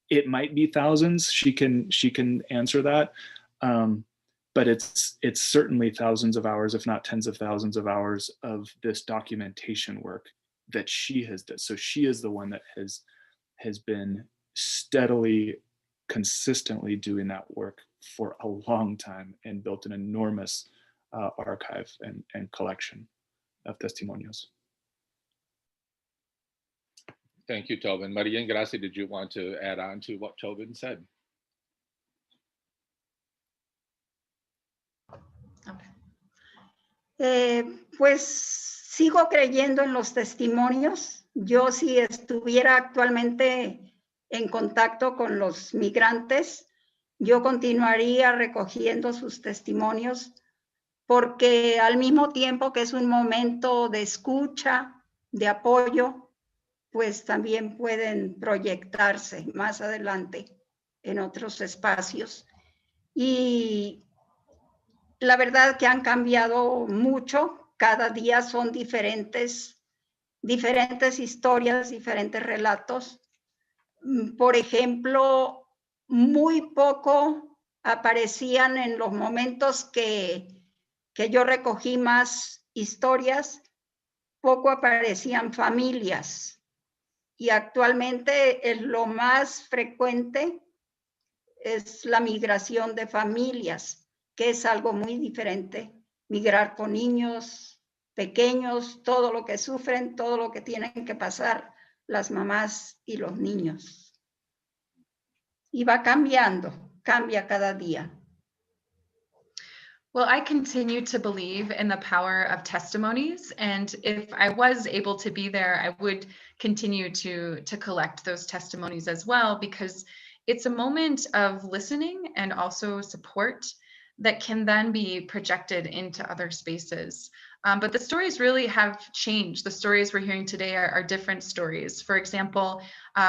it might be thousands, she can answer that. But it's certainly thousands of hours, if not tens of thousands of hours of this documentation work that she has done. So she is the one that has been steadily, consistently doing that work for a long time and built an enormous archive and collection of testimonios. Thank you, Tobin. Maria and Gracia, did you want to add on to what Tobin said? Pues sigo creyendo en los testimonios, Yo si estuviera actualmente en contacto con los migrantes, yo continuaría recogiendo sus testimonios porque al mismo tiempo que es un momento de escucha, de apoyo, pues también pueden proyectarse más adelante en otros espacios. Y la verdad que han cambiado mucho, cada día son diferentes historias, diferentes relatos. Por ejemplo, muy poco aparecían en los momentos que yo recogí más historias, poco aparecían familias. Y actualmente es lo más frecuente, es la migración de familias, que es algo muy diferente. Migrar con niños pequeños, todo lo que sufren, todo lo que tienen que pasar las mamás y los niños. Y va cambiando, cambia cada día. Well, I continue to believe in the power of testimonies. And if I was able to be there, I would continue to collect those testimonies as well, because it's a moment of listening and also support that can then be projected into other spaces. But the stories really have changed. The stories we're hearing today are different stories. For example,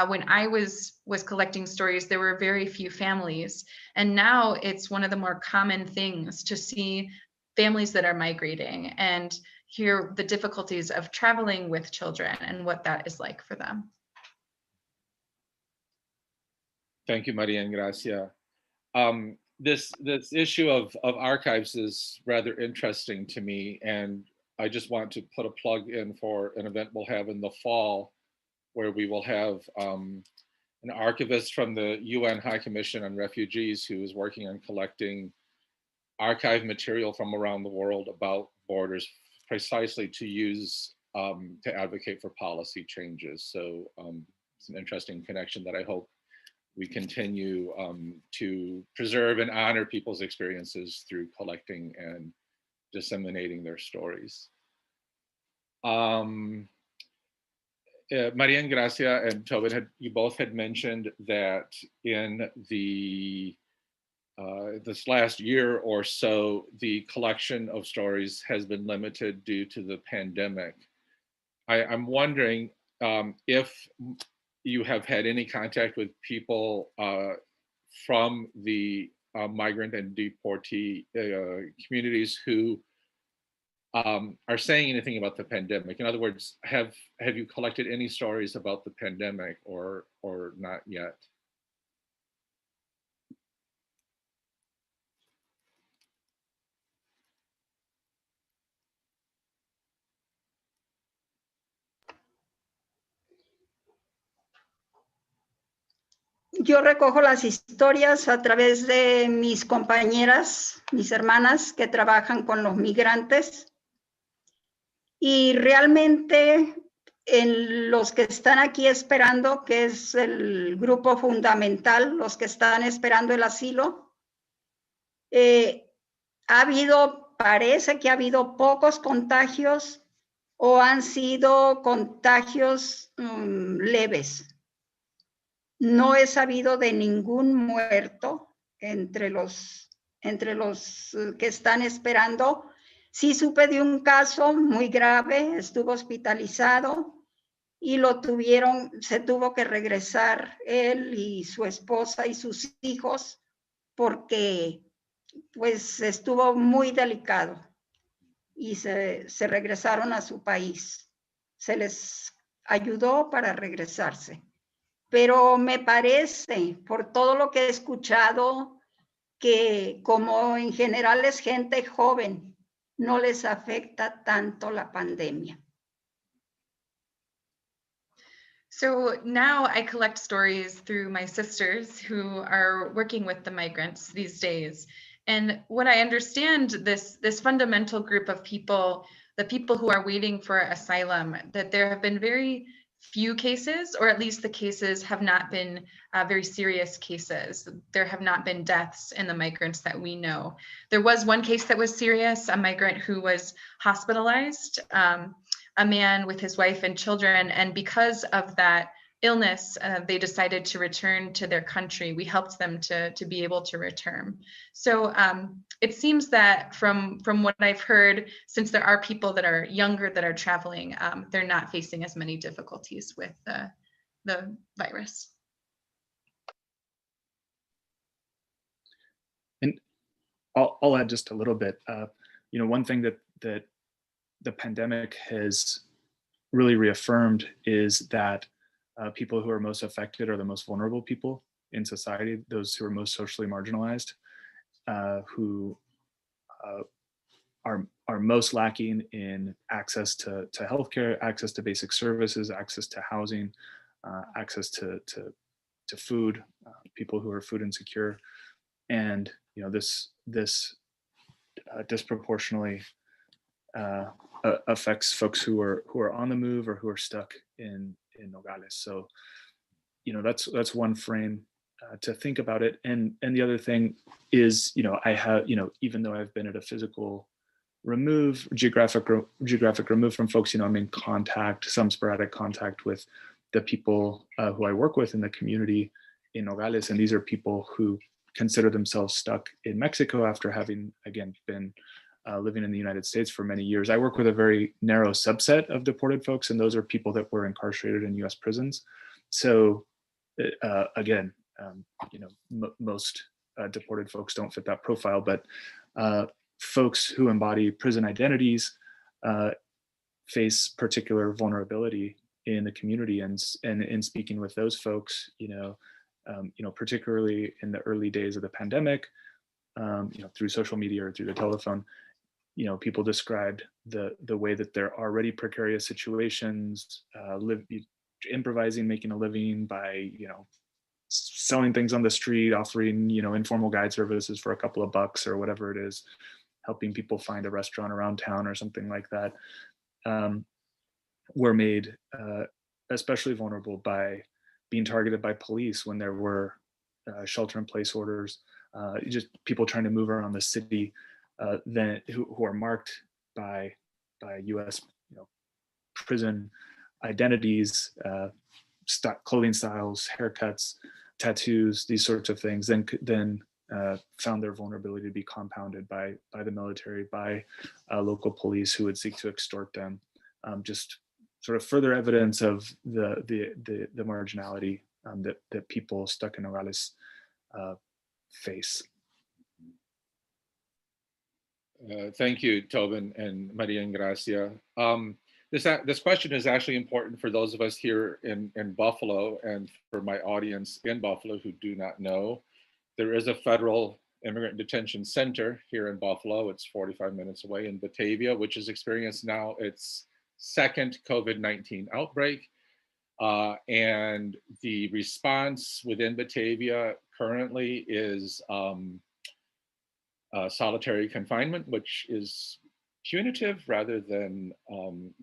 when I was collecting stories, there were very few families. And now it's one of the more common things to see families that are migrating and hear the difficulties of traveling with children and what that is like for them. Thank you, Maria Ingracia. This issue of archives is rather interesting to me, and I just want to put a plug in for an event we'll have in the fall, where we will have an archivist from the UN High Commission on Refugees who is working on collecting archive material from around the world about borders, precisely to use to advocate for policy changes. So it's an interesting connection that I hope we continue to preserve and honor people's experiences through collecting and disseminating their stories. Maria Ingracia and Tobin, you both had mentioned that in the this last year or so, the collection of stories has been limited due to the pandemic. I'm wondering if you have had any contact with people from the migrant and deportee communities who are saying anything about the pandemic. In other words, have you collected any stories about the pandemic or not yet? Yo recojo las historias a través de mis compañeras, mis hermanas que trabajan con los migrantes. Y realmente en los que están aquí esperando, que es el grupo fundamental, los que están esperando el asilo, parece que ha habido pocos contagios o han sido contagios leves. No he sabido de ningún muerto entre los que están esperando. Sí supe de un caso muy grave, estuvo hospitalizado y se tuvo que regresar él y su esposa y sus hijos porque pues estuvo muy delicado y se regresaron a su país. Se les ayudó para regresarse. Pero me parece, por todo lo que he escuchado, que como en general es gente joven, no les afecta tanto la pandemia. So now I collect stories through my sisters who are working with the migrants these days. And what I understand, this fundamental group of people, the people who are waiting for asylum, that there have been very few cases, or at least the cases have not been very serious cases. There have not been deaths in the migrants that we know. There was one case that was serious, a migrant who was hospitalized a man with his wife and children. And because of that illness, they decided to return to their country. We helped them to be able to return. So it seems that from what I've heard, since there are people that are younger that are traveling, they're not facing as many difficulties with the virus. And I'll add just a little bit. You know, one thing that the pandemic has really reaffirmed is that people who are most affected are the most vulnerable people in society, those who are most socially marginalized, who are most lacking in access to healthcare, access to basic services, access to housing, access to food, people who are food insecure, and you know this disproportionately affects folks who are on the move or who are stuck in Nogales. So, you know, that's one frame to think about it. And the other thing is, you know, I have, you know, even though I've been at a physical geographic remove from folks, you know, I'm in contact, some sporadic contact with the people who I work with in the community in Nogales. And these are people who consider themselves stuck in Mexico after having, again, been living in the United States for many years. I work with a very narrow subset of deported folks, and those are people that were incarcerated in US prisons. So again, you know, most deported folks don't fit that profile, but folks who embody prison identities face particular vulnerability in the community. And in speaking with those folks, you know, particularly in the early days of the pandemic, you know, through social media or through the telephone, you know, people described the way that they're already precarious situations, improvising, making a living by, you know, selling things on the street, offering, you know, informal guide services for a couple of bucks or whatever it is, helping people find a restaurant around town or something like that, were made especially vulnerable by being targeted by police when there were shelter-in-place orders, just people trying to move around the city, then who are marked by U.S. you know, prison identities, clothing styles, haircuts, tattoos, these sorts of things, then found their vulnerability to be compounded by the military, by local police who would seek to extort them. Just sort of further evidence of the marginality that people stuck in Nogales face. Thank you, Tobin and Maria Ingracia. This question is actually important for those of us here in Buffalo, and for my audience in Buffalo who do not know. There is a federal immigrant detention center here in Buffalo. It's 45 minutes away in Batavia, which has experienced now its second COVID-19 outbreak. And the response within Batavia currently is solitary confinement, which is punitive rather than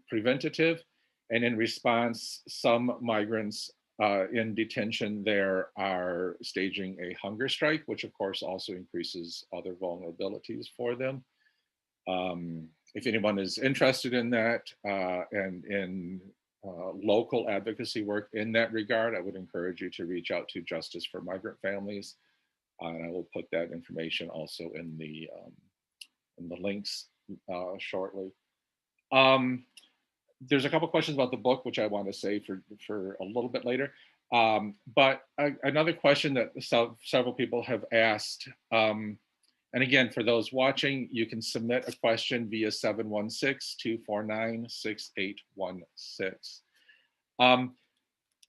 preventative. And in response, some migrants in detention there are staging a hunger strike, which of course also increases other vulnerabilities for them. If anyone is interested in that and in local advocacy work in that regard, I would encourage you to reach out to Justice for Migrant Families. And I will put that information also in the links shortly. There's a couple questions about the book, which I want to save for a little bit later. But another question that several people have asked, and again, for those watching, you can submit a question via 716-249-6816.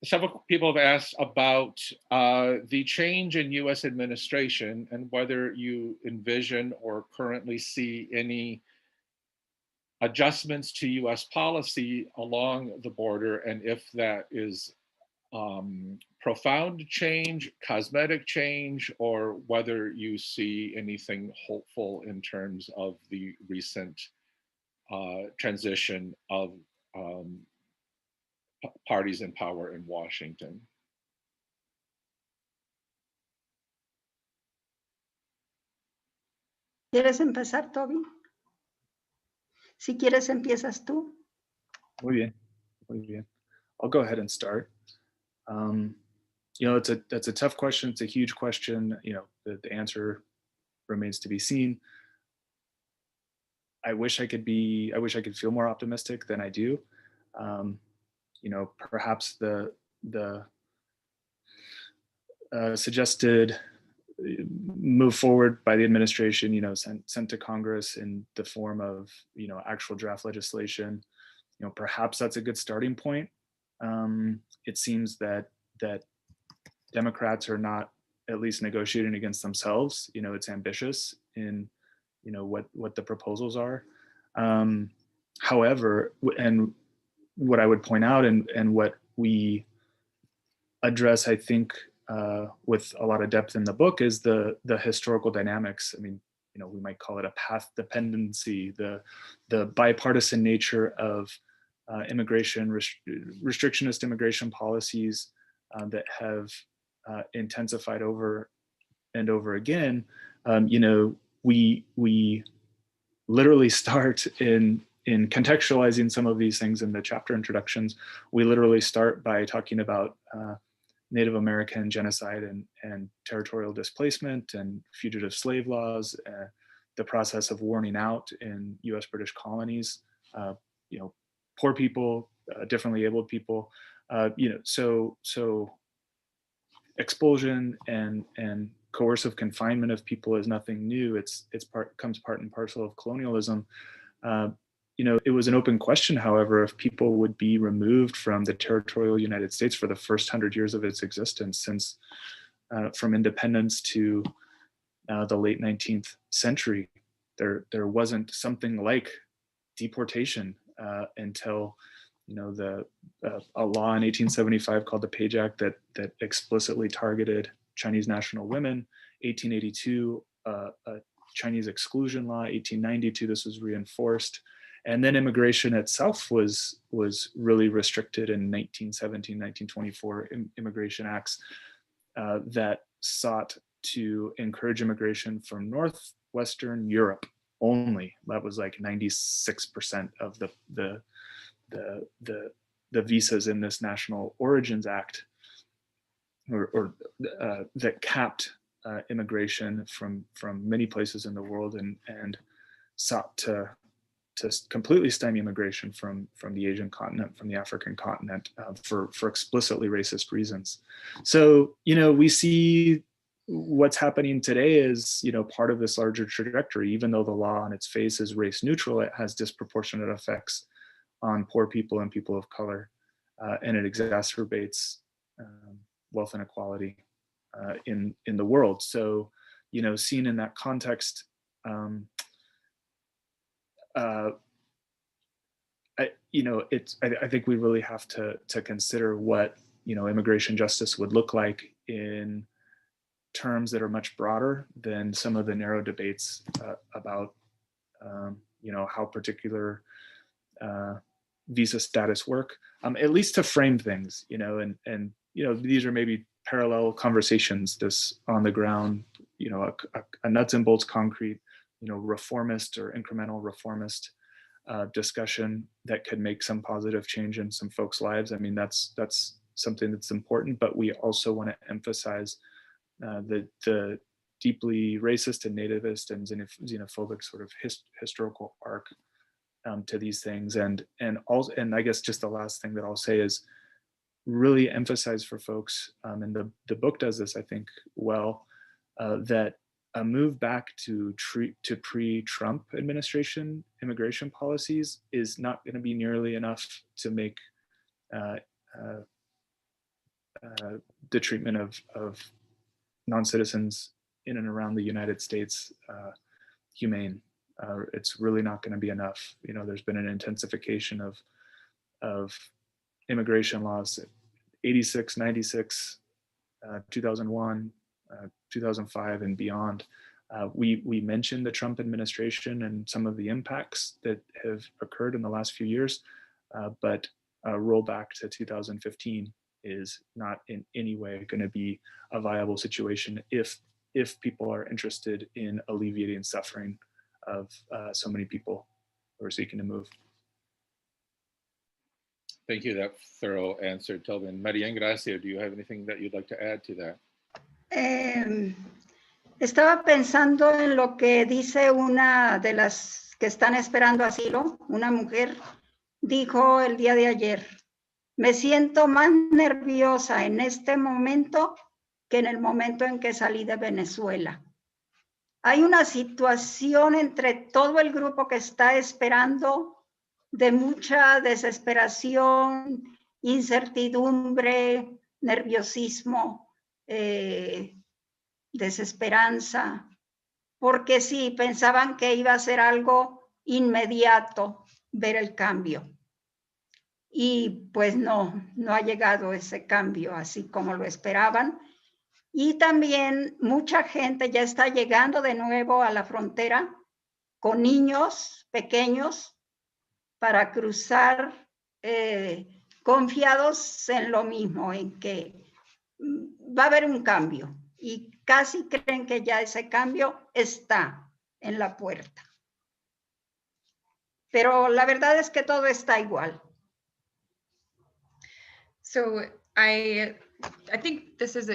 Several people have asked about the change in US administration and whether you envision or currently see any adjustments to US policy along the border, and if that is profound change, cosmetic change, or whether you see anything hopeful in terms of the recent transition of parties in power in Washington. ¿Quieres empezar, Toby? Si quieres, empiezas tú. Muy bien. Muy bien. I'll go ahead and start. You know, that's a tough question. It's a huge question. You know, the answer remains to be seen. I wish I could feel more optimistic than I do. You know, perhaps the suggested move forward by the administration, you know, sent to Congress in the form of, you know, actual draft legislation. You know, perhaps that's a good starting point. It seems that Democrats are not at least negotiating against themselves. You know, it's ambitious in, you know, what the proposals are. However, and what I would point out and what we address, I think, with a lot of depth in the book is the historical dynamics. I mean, you know, we might call it a path dependency, the bipartisan nature of immigration, restrictionist immigration policies that have intensified over and over again. You know, we literally start in contextualizing some of these things in the chapter introductions. We literally start by talking about Native American genocide and territorial displacement and fugitive slave laws, the process of warning out in US British colonies, you know, poor people, differently abled people, you know, so expulsion and coercive confinement of people is nothing new. Comes part and parcel of colonialism. You know, it was an open question, however, if people would be removed from the territorial United States for the first 100 years of its existence, since from independence to the late 19th century. There wasn't something like deportation until, you know, a law in 1875 called the Page Act that explicitly targeted Chinese national women. 1882, a Chinese exclusion law. 1892, this was reinforced. And then immigration itself was really restricted in 1917, 1924 immigration acts that sought to encourage immigration from Northwestern Europe only. That was like 96% of the visas in this National Origins Act, or that capped immigration from many places in the world and sought to completely stymie immigration from the Asian continent, from the African continent, for explicitly racist reasons. So, you know, we see what's happening today is, you know, part of this larger trajectory. Even though the law on its face is race neutral, it has disproportionate effects on poor people and people of color, and it exacerbates wealth inequality in the world. So, you know, seen in that context, I think we really have to consider what, you know, immigration justice would look like in terms that are much broader than some of the narrow debates about, you know, how particular visa status work, at least to frame things, you know, and you know, these are maybe parallel conversations, this on the ground, you know, a nuts and bolts concrete, you know, reformist or incremental reformist discussion that could make some positive change in some folks' lives. I mean, that's something that's important, but we also want to emphasize the deeply racist and nativist and xenophobic sort of historical arc to these things, and I guess just the last thing that I'll say is really emphasize for folks, and the book does this, I think, well, that a move back to pre-Trump administration immigration policies is not going to be nearly enough to make the treatment of non-citizens in and around the United States humane. It's really not going to be enough. You know, there's been an intensification of immigration laws, 86, 96, 2001, 2005 and beyond. We mentioned the Trump administration and some of the impacts that have occurred in the last few years, but a roll back to 2015 is not in any way going to be a viable situation if people are interested in alleviating suffering of so many people who are seeking to move. Thank you, that thorough answer, Tobin. María Ingracia, do you have anything that you'd like to add to that? Estaba pensando en lo que dice una de las que están esperando asilo, una mujer, dijo el día de ayer, me siento más nerviosa en este momento que en el momento en que salí de Venezuela. Hay una situación entre todo el grupo que está esperando de mucha desesperación, incertidumbre, nerviosismo, desesperanza, porque sí, pensaban que iba a ser algo inmediato ver el cambio. Y pues no ha llegado ese cambio así como lo esperaban. Y también mucha gente ya está llegando de nuevo a la frontera con niños pequeños para cruzar confiados en lo mismo, en que va a haber un cambio y casi creen que ya ese cambio está en la puerta. Pero la verdad es que todo está igual. So I think this is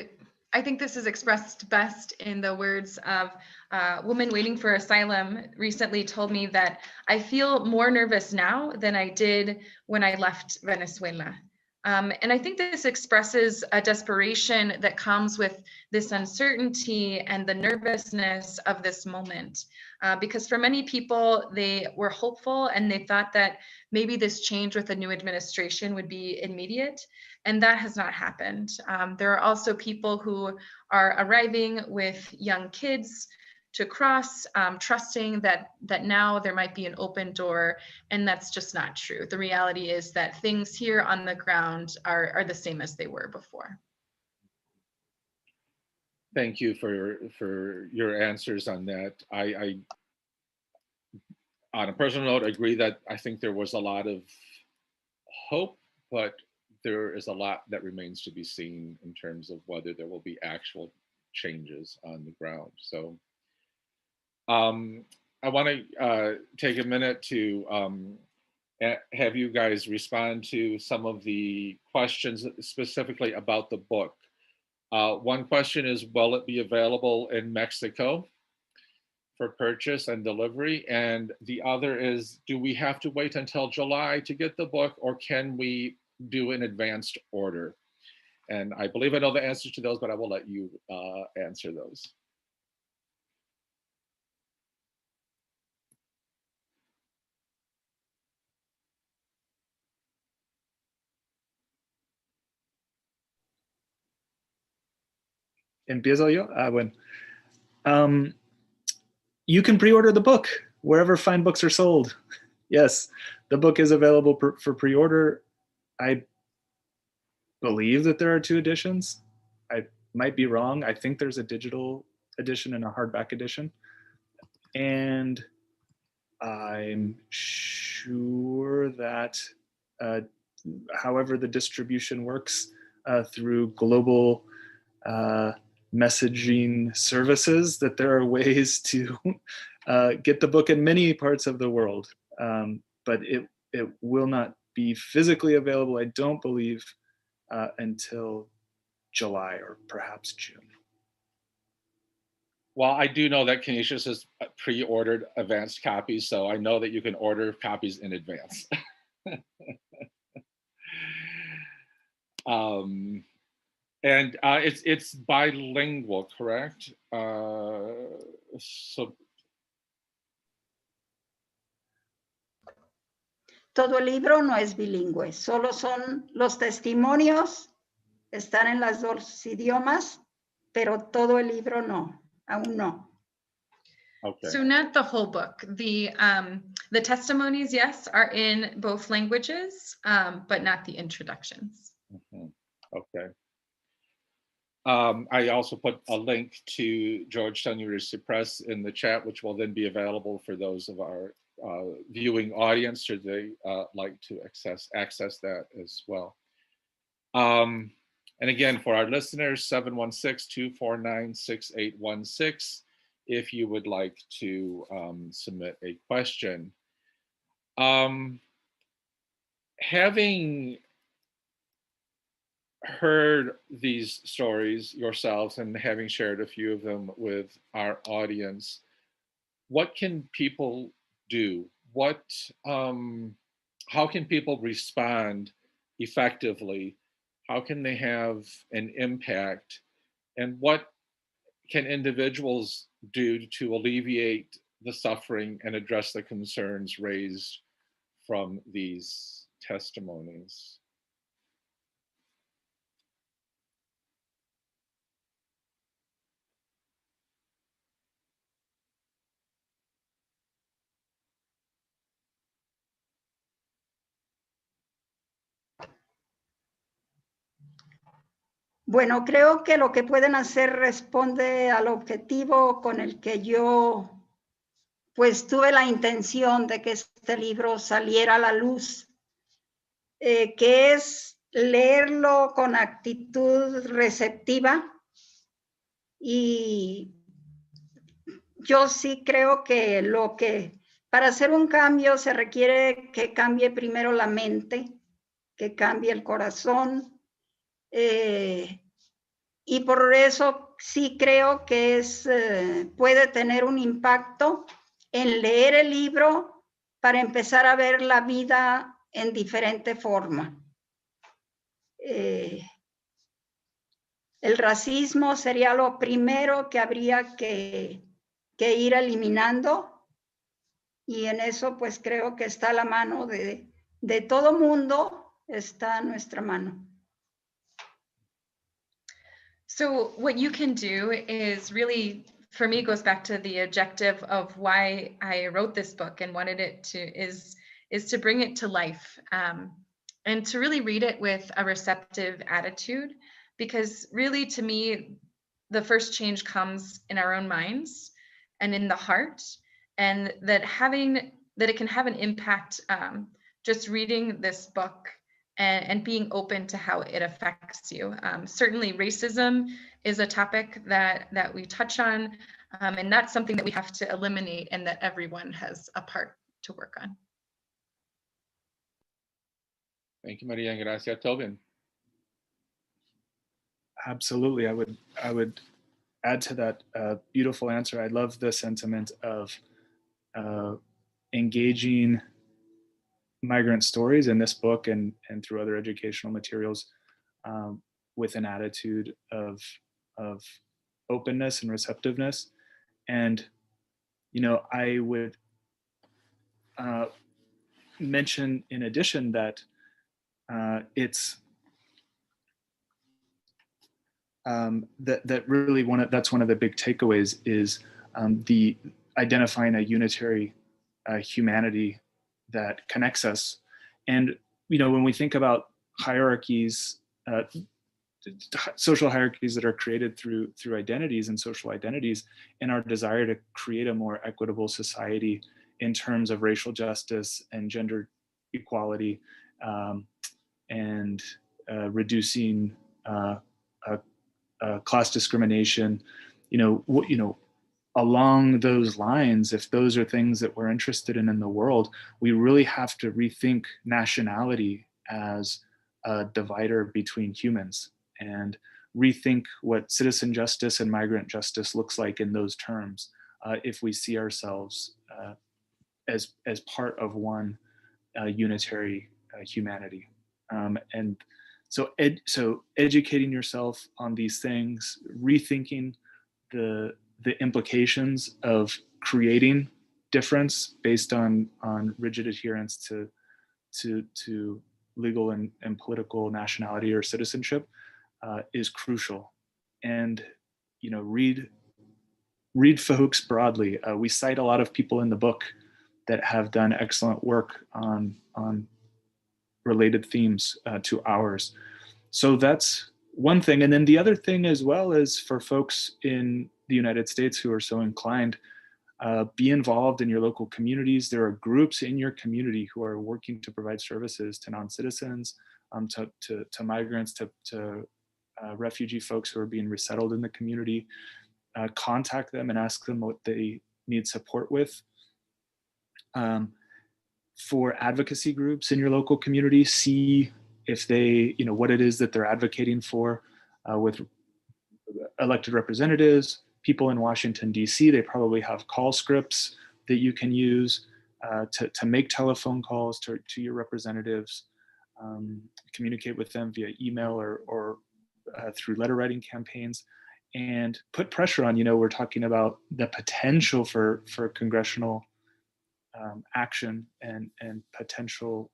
expressed best in the words of a woman waiting for asylum recently told me that I feel more nervous now than I did when I left Venezuela. And I think this expresses a desperation that comes with this uncertainty and the nervousness of this moment. Because for many people, they were hopeful and they thought that maybe this change with the new administration would be immediate. And that has not happened. There are also people who are arriving with young kids to cross, trusting that now there might be an open door, and that's just not true. The reality is that things here on the ground are the same as they were before. Thank you for your answers on that. I on a personal note, agree that I think there was a lot of hope, but there is a lot that remains to be seen in terms of whether there will be actual changes on the ground. So I want to take a minute to have you guys respond to some of the questions specifically about the book. One question is, will it be available in Mexico for purchase and delivery? And the other is, do we have to wait until July to get the book, or can we do an advanced order? And I believe I know the answers to those, but I will let you answer those. ¿Empiezo yo? Bueno. You can pre-order the book wherever fine books are sold. Yes, the book is available for pre-order. I believe that there are 2 editions. I might be wrong. I think there's a digital edition and a hardback edition. And I'm sure that however the distribution works through global messaging services, that there are ways to get the book in many parts of the world, but it will not be physically available, I don't believe, until July or perhaps June. Well, I do know that Canisius has pre-ordered advanced copies, so I know that you can order copies in advance. And it's bilingual, correct? So todo el libro no es bilingüe, solo son los testimonios, están en los 2 idiomas, pero todo el libro no, aún no. okay. So not the whole book. The testimonies, yes, are in both languages, but not the introductions. Mm-hmm. Okay. I also put a link to Georgetown University Press in the chat, which will then be available for those of our viewing audience should they like to access that as well. And again, for our listeners, 716-249-6816, if you would like to submit a question. having heard these stories yourselves and having shared a few of them with our audience, what can people do? How can people respond effectively? How can they have an impact? And what can individuals do to alleviate the suffering and address the concerns raised from these testimonies? Bueno, creo que lo que pueden hacer responde al objetivo con el que yo pues tuve la intención de que este libro saliera a la luz, que es leerlo con actitud receptiva. Y yo sí creo que para hacer un cambio se requiere que cambie primero la mente, que cambie el corazón. Y por eso sí creo que puede tener un impacto en leer el libro para empezar a ver la vida en diferente forma. El racismo sería lo primero que habría que ir eliminando, y en eso pues creo que está la mano de todo mundo, está a nuestra mano. So what you can do is really, for me, goes back to the objective of why I wrote this book and wanted it to is to bring it to life, and to really read it with a receptive attitude, because really, to me, the first change comes in our own minds and in the heart, and that it can have an impact, just reading this book and being open to how it affects you. Certainly racism is a topic that we touch on, and that's something that we have to eliminate and that everyone has a part to work on. Thank you, Maria. Gracias, Tobin. Absolutely. I would add to that beautiful answer. I love the sentiment of engaging migrant stories in this book and through other educational materials with an attitude of openness and receptiveness. And, you know, I would mention in addition that it's that really that's one of the big takeaways is the identifying a unitary humanity that connects us. And, you know, when we think about hierarchies, social hierarchies that are created through identities and social identities, and our desire to create a more equitable society in terms of racial justice and gender equality, and reducing class discrimination, along those lines, if those are things that we're interested in the world, we really have to rethink nationality as a divider between humans and rethink what citizen justice and migrant justice looks like in those terms, if we see ourselves as part of one unitary humanity. And so educating yourself on these things, rethinking the implications of creating difference based on rigid adherence to legal and political nationality or citizenship is crucial. And, you know, read folks broadly. We cite a lot of people in the book that have done excellent work on related themes to ours. So that's one thing. And then the other thing as well is for folks in the United States who are so inclined, be involved in your local communities. There are groups in your community who are working to provide services to non-citizens, to migrants, to refugee folks who are being resettled in the community. Contact them and ask them what they need support with. for advocacy groups in your local community. See if they, what it is that they're advocating for with elected representatives, people in Washington, D.C. They probably have call scripts that you can use to make telephone calls to your representatives, communicate with them via email or through letter writing campaigns, and put pressure on. We're talking about the potential for congressional action and potential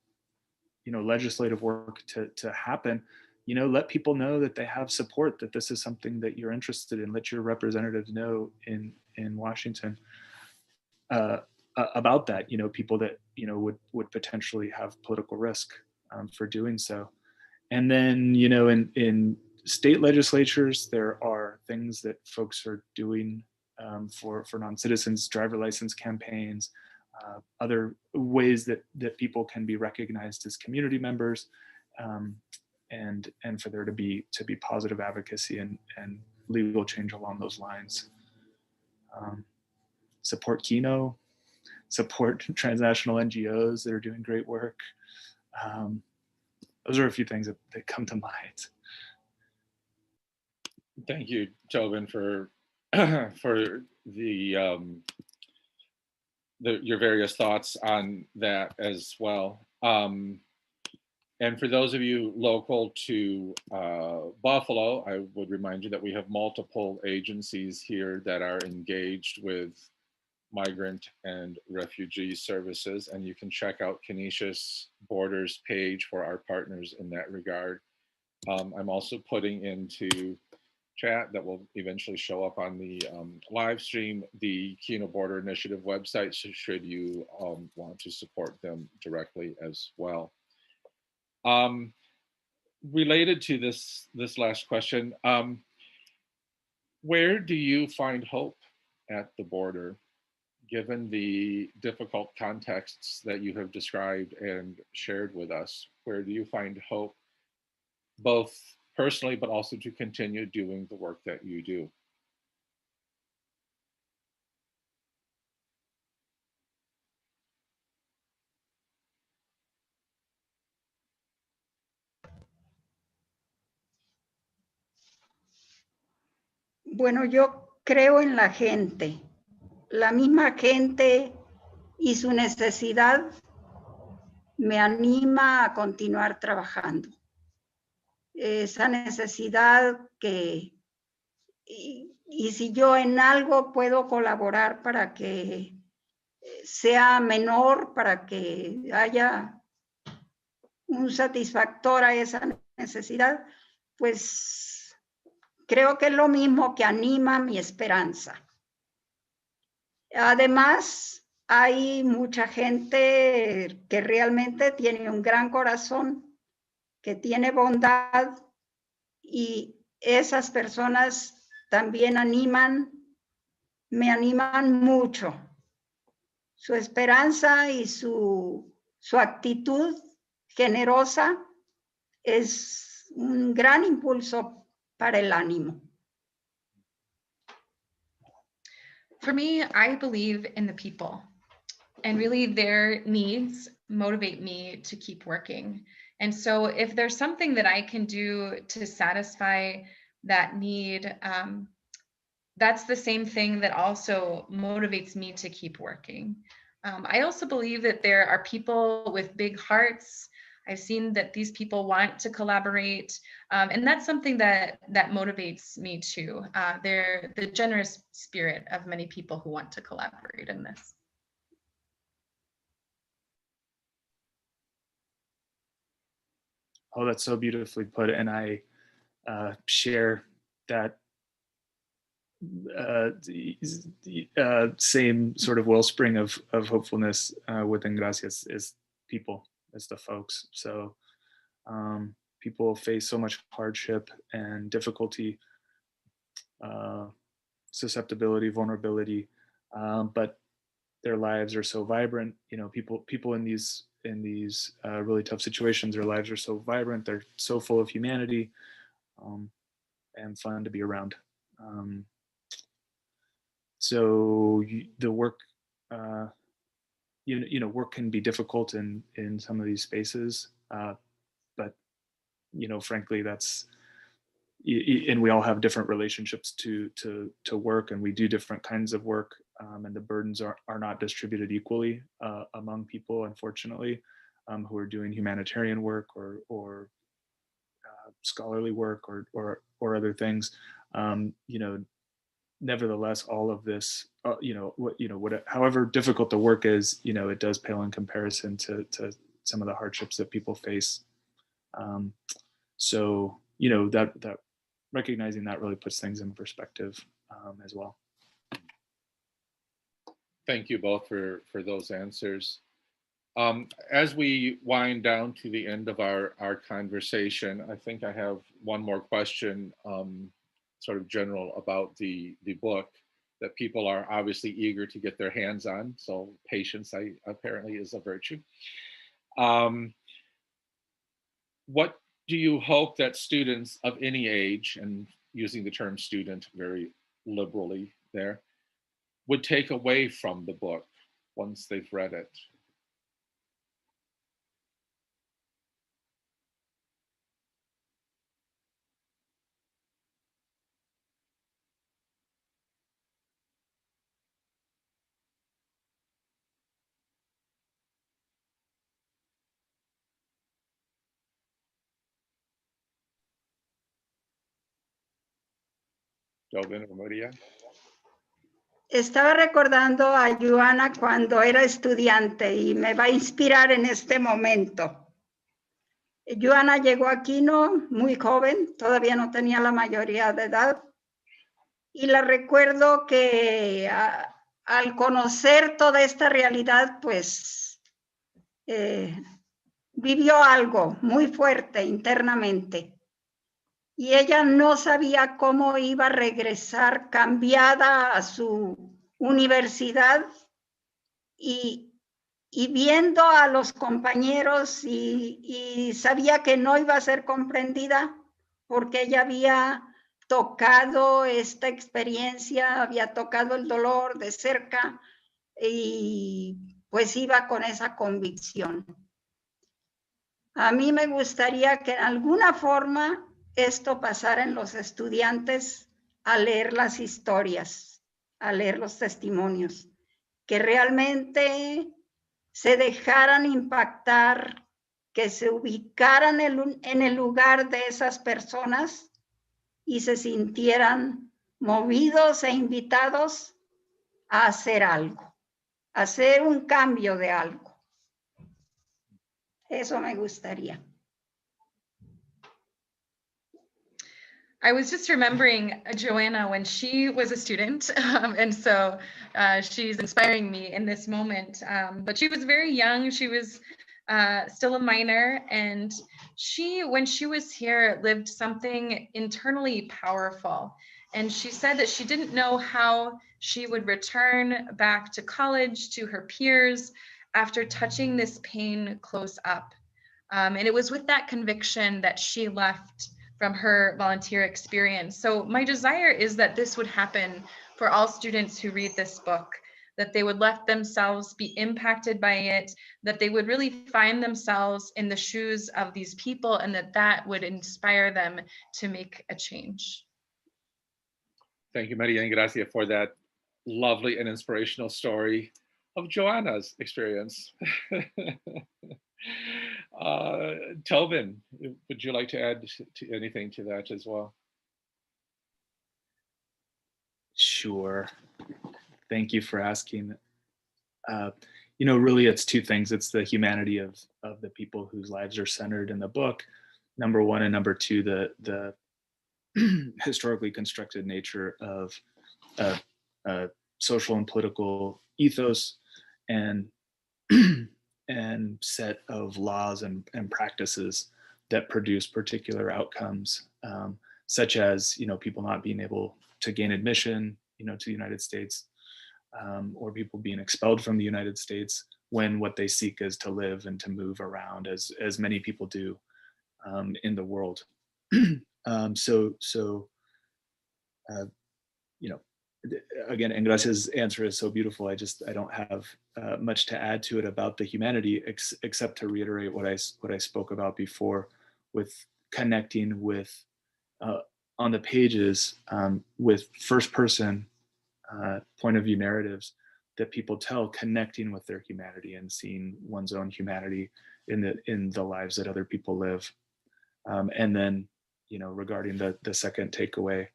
legislative work to happen. Let people know that they have support, that this is something that you're interested in. Let your representatives know in Washington about that. People that would potentially have political risk for doing so. And then in state legislatures, there are things that folks are doing for non-citizens, driver license campaigns, other ways that people can be recognized as community members, and for there to be positive advocacy and legal change along those lines. Support Kino, support transnational NGOs that are doing great work. Those are a few things that come to mind. Thank you, Tobin, for your various thoughts on that as well. And for those of you local to Buffalo, I would remind you that we have multiple agencies here that are engaged with migrant and refugee services, and you can check out Canisius Borders page for our partners in that regard. I'm also putting into chat that will eventually show up on the live stream, the Kino Border Initiative website, so should you want to support them directly as well. Related to this last question, where do you find hope at the border, given the difficult contexts that you have described and shared with us? Where do you find hope, both personally, but also to continue doing the work that you do? Bueno, yo creo en la gente. La misma gente y su necesidad me anima a continuar trabajando. Esa necesidad que, y si yo en algo puedo colaborar para que sea menor, para que haya un satisfactor a esa necesidad, pues creo que es lo mismo que anima mi esperanza. Además, hay mucha gente que realmente tiene un gran corazón, que tiene bondad, y esas personas también me animan mucho. Su esperanza y su actitud generosa es un gran impulso para el ánimo. For me, I believe in the people, and really their needs motivate me to keep working. And so if there's something that I can do to satisfy that need, that's the same thing that also motivates me to keep working. I also believe that there are people with big hearts. I've seen that these people want to collaborate, and that's something that motivates me too. They're the generous spirit of many people who want to collaborate in this. Oh, that's so beautifully put, and I share that same sort of wellspring of hopefulness within Gracias is people. It's the folks. So people face so much hardship and difficulty, susceptibility, vulnerability, but their lives are so vibrant. People in these really tough situations, their lives are so vibrant. They're so full of humanity and fun to be around. So the work work can be difficult in some of these spaces, but frankly, that's, and we all have different relationships to work, and we do different kinds of work, and the burdens are not distributed equally among people, unfortunately, who are doing humanitarian work or scholarly work or other things. Nevertheless, all of this, however difficult the work is, it does pale in comparison to some of the hardships that people face. So that recognizing that really puts things in perspective as well. Thank you both for those answers. As we wind down to the end of our conversation, I think I have one more question, sort of general about the book that people are obviously eager to get their hands on. So patience apparently is a virtue. What do you hope that students of any age, and using the term student very liberally there, would take away from the book once they've read it? Joven o María? Estaba recordando a Joana cuando era estudiante y me va a inspirar en este momento. Joana llegó a Quino muy joven, todavía no tenía la mayoría de edad, y la recuerdo que al conocer toda esta realidad, pues vivió algo muy fuerte internamente. Y ella no sabía cómo iba a regresar cambiada a su universidad y viendo a los compañeros y sabía que no iba a ser comprendida porque ella había tocado esta experiencia, había tocado el dolor de cerca y pues iba con esa convicción. A mí me gustaría que en alguna forma esto pasara en los estudiantes a leer las historias, a leer los testimonios, que realmente se dejaran impactar, que se ubicaran en el lugar de esas personas y se sintieran movidos e invitados a hacer algo, a hacer un cambio de algo. Eso me gustaría. I was just remembering Joanna when she was a student, and so she's inspiring me in this moment. But she was very young. She was still a minor, and when she was here, lived something internally powerful. And she said that she didn't know how she would return back to college, to her peers, after touching this pain close up. And it was with that conviction that she left from her volunteer experience. So my desire is that this would happen for all students who read this book, that they would let themselves be impacted by it, that they would really find themselves in the shoes of these people, and that would inspire them to make a change. Thank you, Maria and Gracia, for that lovely and inspirational story of Joanna's experience. Tobin, would you like to add anything to that as well? Sure. Thank you for asking. Really it's two things. It's the humanity of the people whose lives are centered in the book, number one, and number two, the historically constructed nature of social and political ethos and set of laws and practices that produce particular outcomes, such as people not being able to gain admission to the United States, or people being expelled from the United States when what they seek is to live and to move around, as many people do in the world. again, Engracia's answer is so beautiful. I don't have much to add to it about the humanity, except to reiterate what I spoke about before, with connecting with on the pages with first person point of view narratives that people tell, connecting with their humanity and seeing one's own humanity in the lives that other people live. And then, you know, regarding the second takeaway,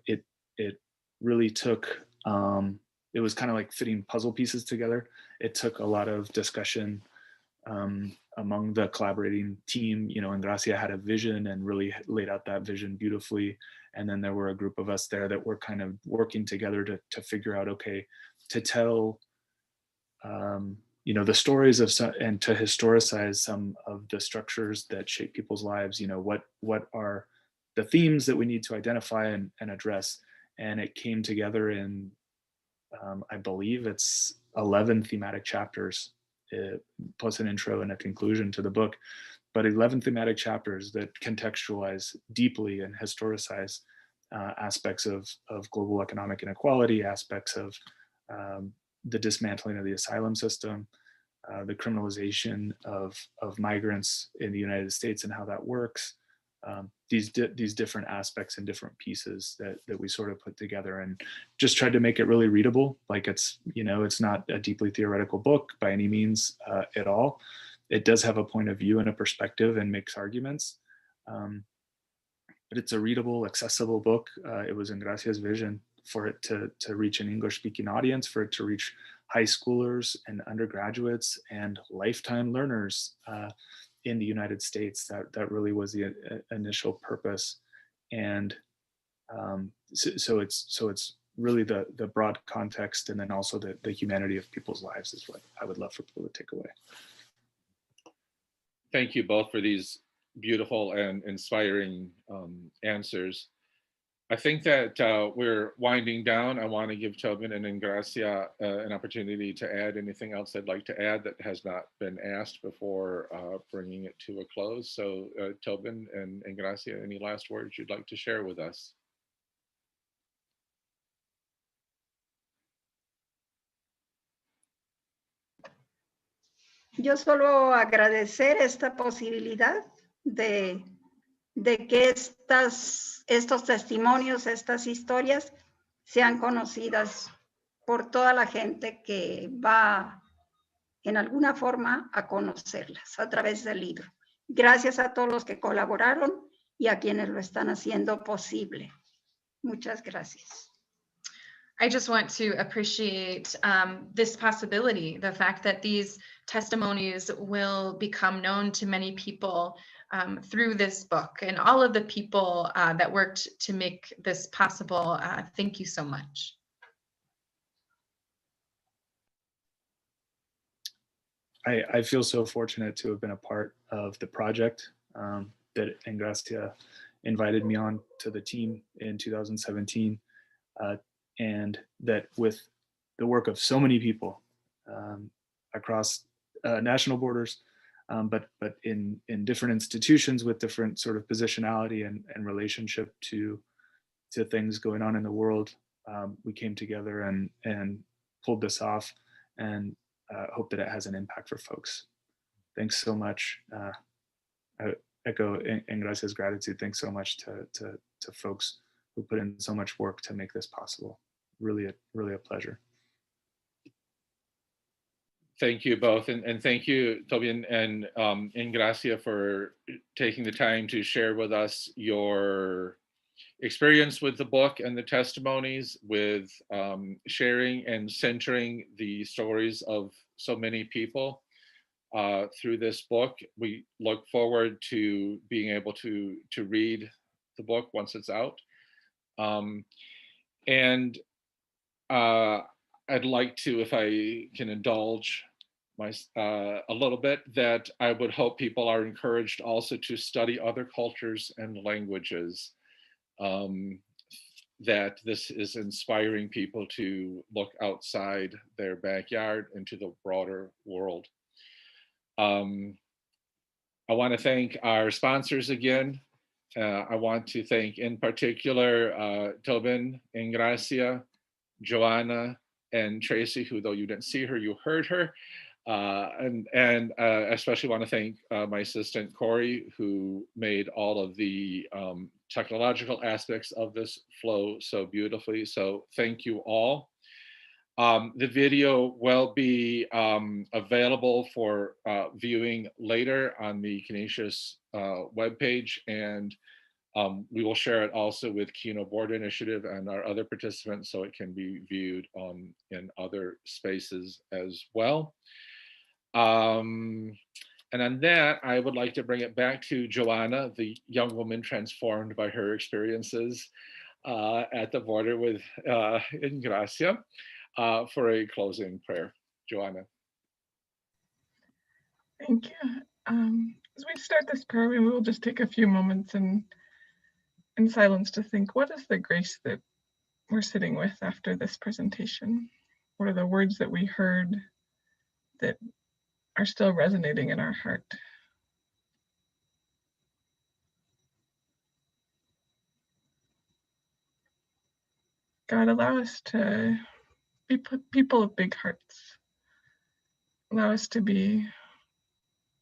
it really took, it was kind of like fitting puzzle pieces together. It took a lot of discussion among the collaborating team. You know, Engracia had a vision and really laid out that vision beautifully. And then there were a group of us there that were kind of working together to figure out, okay, to tell, you know, the stories of some, and to historicize some of the structures that shape people's lives. You know, what are the themes that we need to identify and address? And it came together in, I believe it's 11 thematic chapters, plus an intro and a conclusion to the book, but 11 thematic chapters that contextualize deeply and historicize aspects of global economic inequality, aspects of the dismantling of the asylum system, the criminalization of migrants in the United States and how that works. These different aspects and different pieces that we sort of put together, and just tried to make it really readable. Like, it's, you know, it's not a deeply theoretical book by any means at all. It does have a point of view and a perspective and makes arguments, but it's a readable, accessible book. It was Engracia's vision for it to reach an English-speaking audience, for it to reach high schoolers and undergraduates and lifetime learners in the United States. That really was the initial purpose. And so it's really the broad context, and then also the humanity of people's lives is what I would love for people to take away. Thank you both for these beautiful and inspiring answers. I think that we're winding down. I want to give Tobin and Engracia an opportunity to add anything else they'd like to add that has not been asked before bringing it to a close. So Tobin and Engracia, any last words you'd like to share with us? Yo solo agradecer esta posibilidad de que estos testimonios, estas historias sean conocidas por toda la gente que va en alguna forma a conocerlas a través del libro. Gracias a todos los que colaboraron y a quienes lo están haciendo posible. Muchas gracias. I just want to appreciate this possibility, the fact that these testimonies will become known to many people through this book, and all of the people that worked to make this possible. Thank you so much. I feel so fortunate to have been a part of the project that Engracia invited me on to the team in 2017. And that with the work of so many people across national borders, but in different institutions with different sort of positionality and relationship to things going on in the world, we came together and pulled this off, and hope that it has an impact for folks. Thanks so much. I echo Engracia's gratitude. Thanks so much to folks who put in so much work to make this possible. Really a pleasure. Thank you both, and thank you, Tobin and Engracia, for taking the time to share with us your experience with the book and the testimonies, with sharing and centering the stories of so many people through this book. We look forward to being able to read the book once it's out. And I'd like to, if I can indulge a little bit, that I would hope people are encouraged also to study other cultures and languages, that this is inspiring people to look outside their backyard into the broader world. I want to thank our sponsors again. I want to thank in particular Tobin, Engracia, Joanna and Tracy, who though you didn't see her, you heard her. And especially want to thank my assistant Corey, who made all of the technological aspects of this flow so beautifully. So thank you all. The video will be available for viewing later on the Canisius webpage, and we will share it also with Kino Board Initiative and our other participants, so it can be viewed in other spaces as well. And on that, I would like to bring it back to Joanna, the young woman transformed by her experiences at the border with Ingracia, for a closing prayer. Joanna. Thank you. As we start this prayer, we will just take a few moments in silence to think, what is the grace that we're sitting with after this presentation? What are the words that we heard that are still resonating in our heart? God, allow us to be people of big hearts. Allow us to be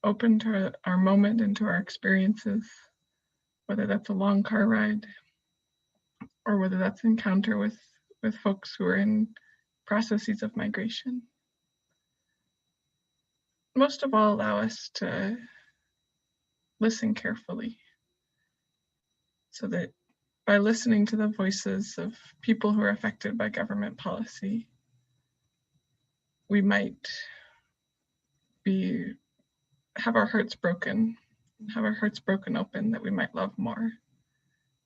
open to our moment and to our experiences, whether that's a long car ride or whether that's encounter with folks who are in processes of migration. Most of all, allow us to listen carefully, so that by listening to the voices of people who are affected by government policy, we might have our hearts broken open, that we might love more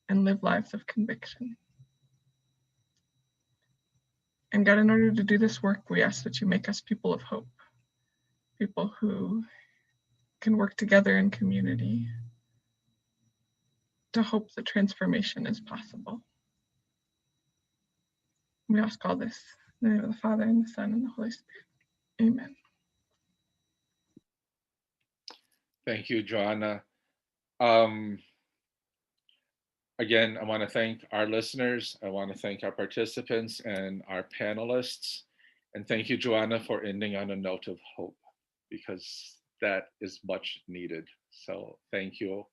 and live lives of conviction. And God, in order to do this work, we ask that you make us people of hope, people who can work together in community to hope that transformation is possible. We ask all this in the name of the Father, and the Son, and the Holy Spirit. Amen. Thank you, Joanna. Again, I want to thank our listeners. I want to thank our participants and our panelists. And thank you, Joanna, for ending on a note of hope, because that is much needed. So thank you.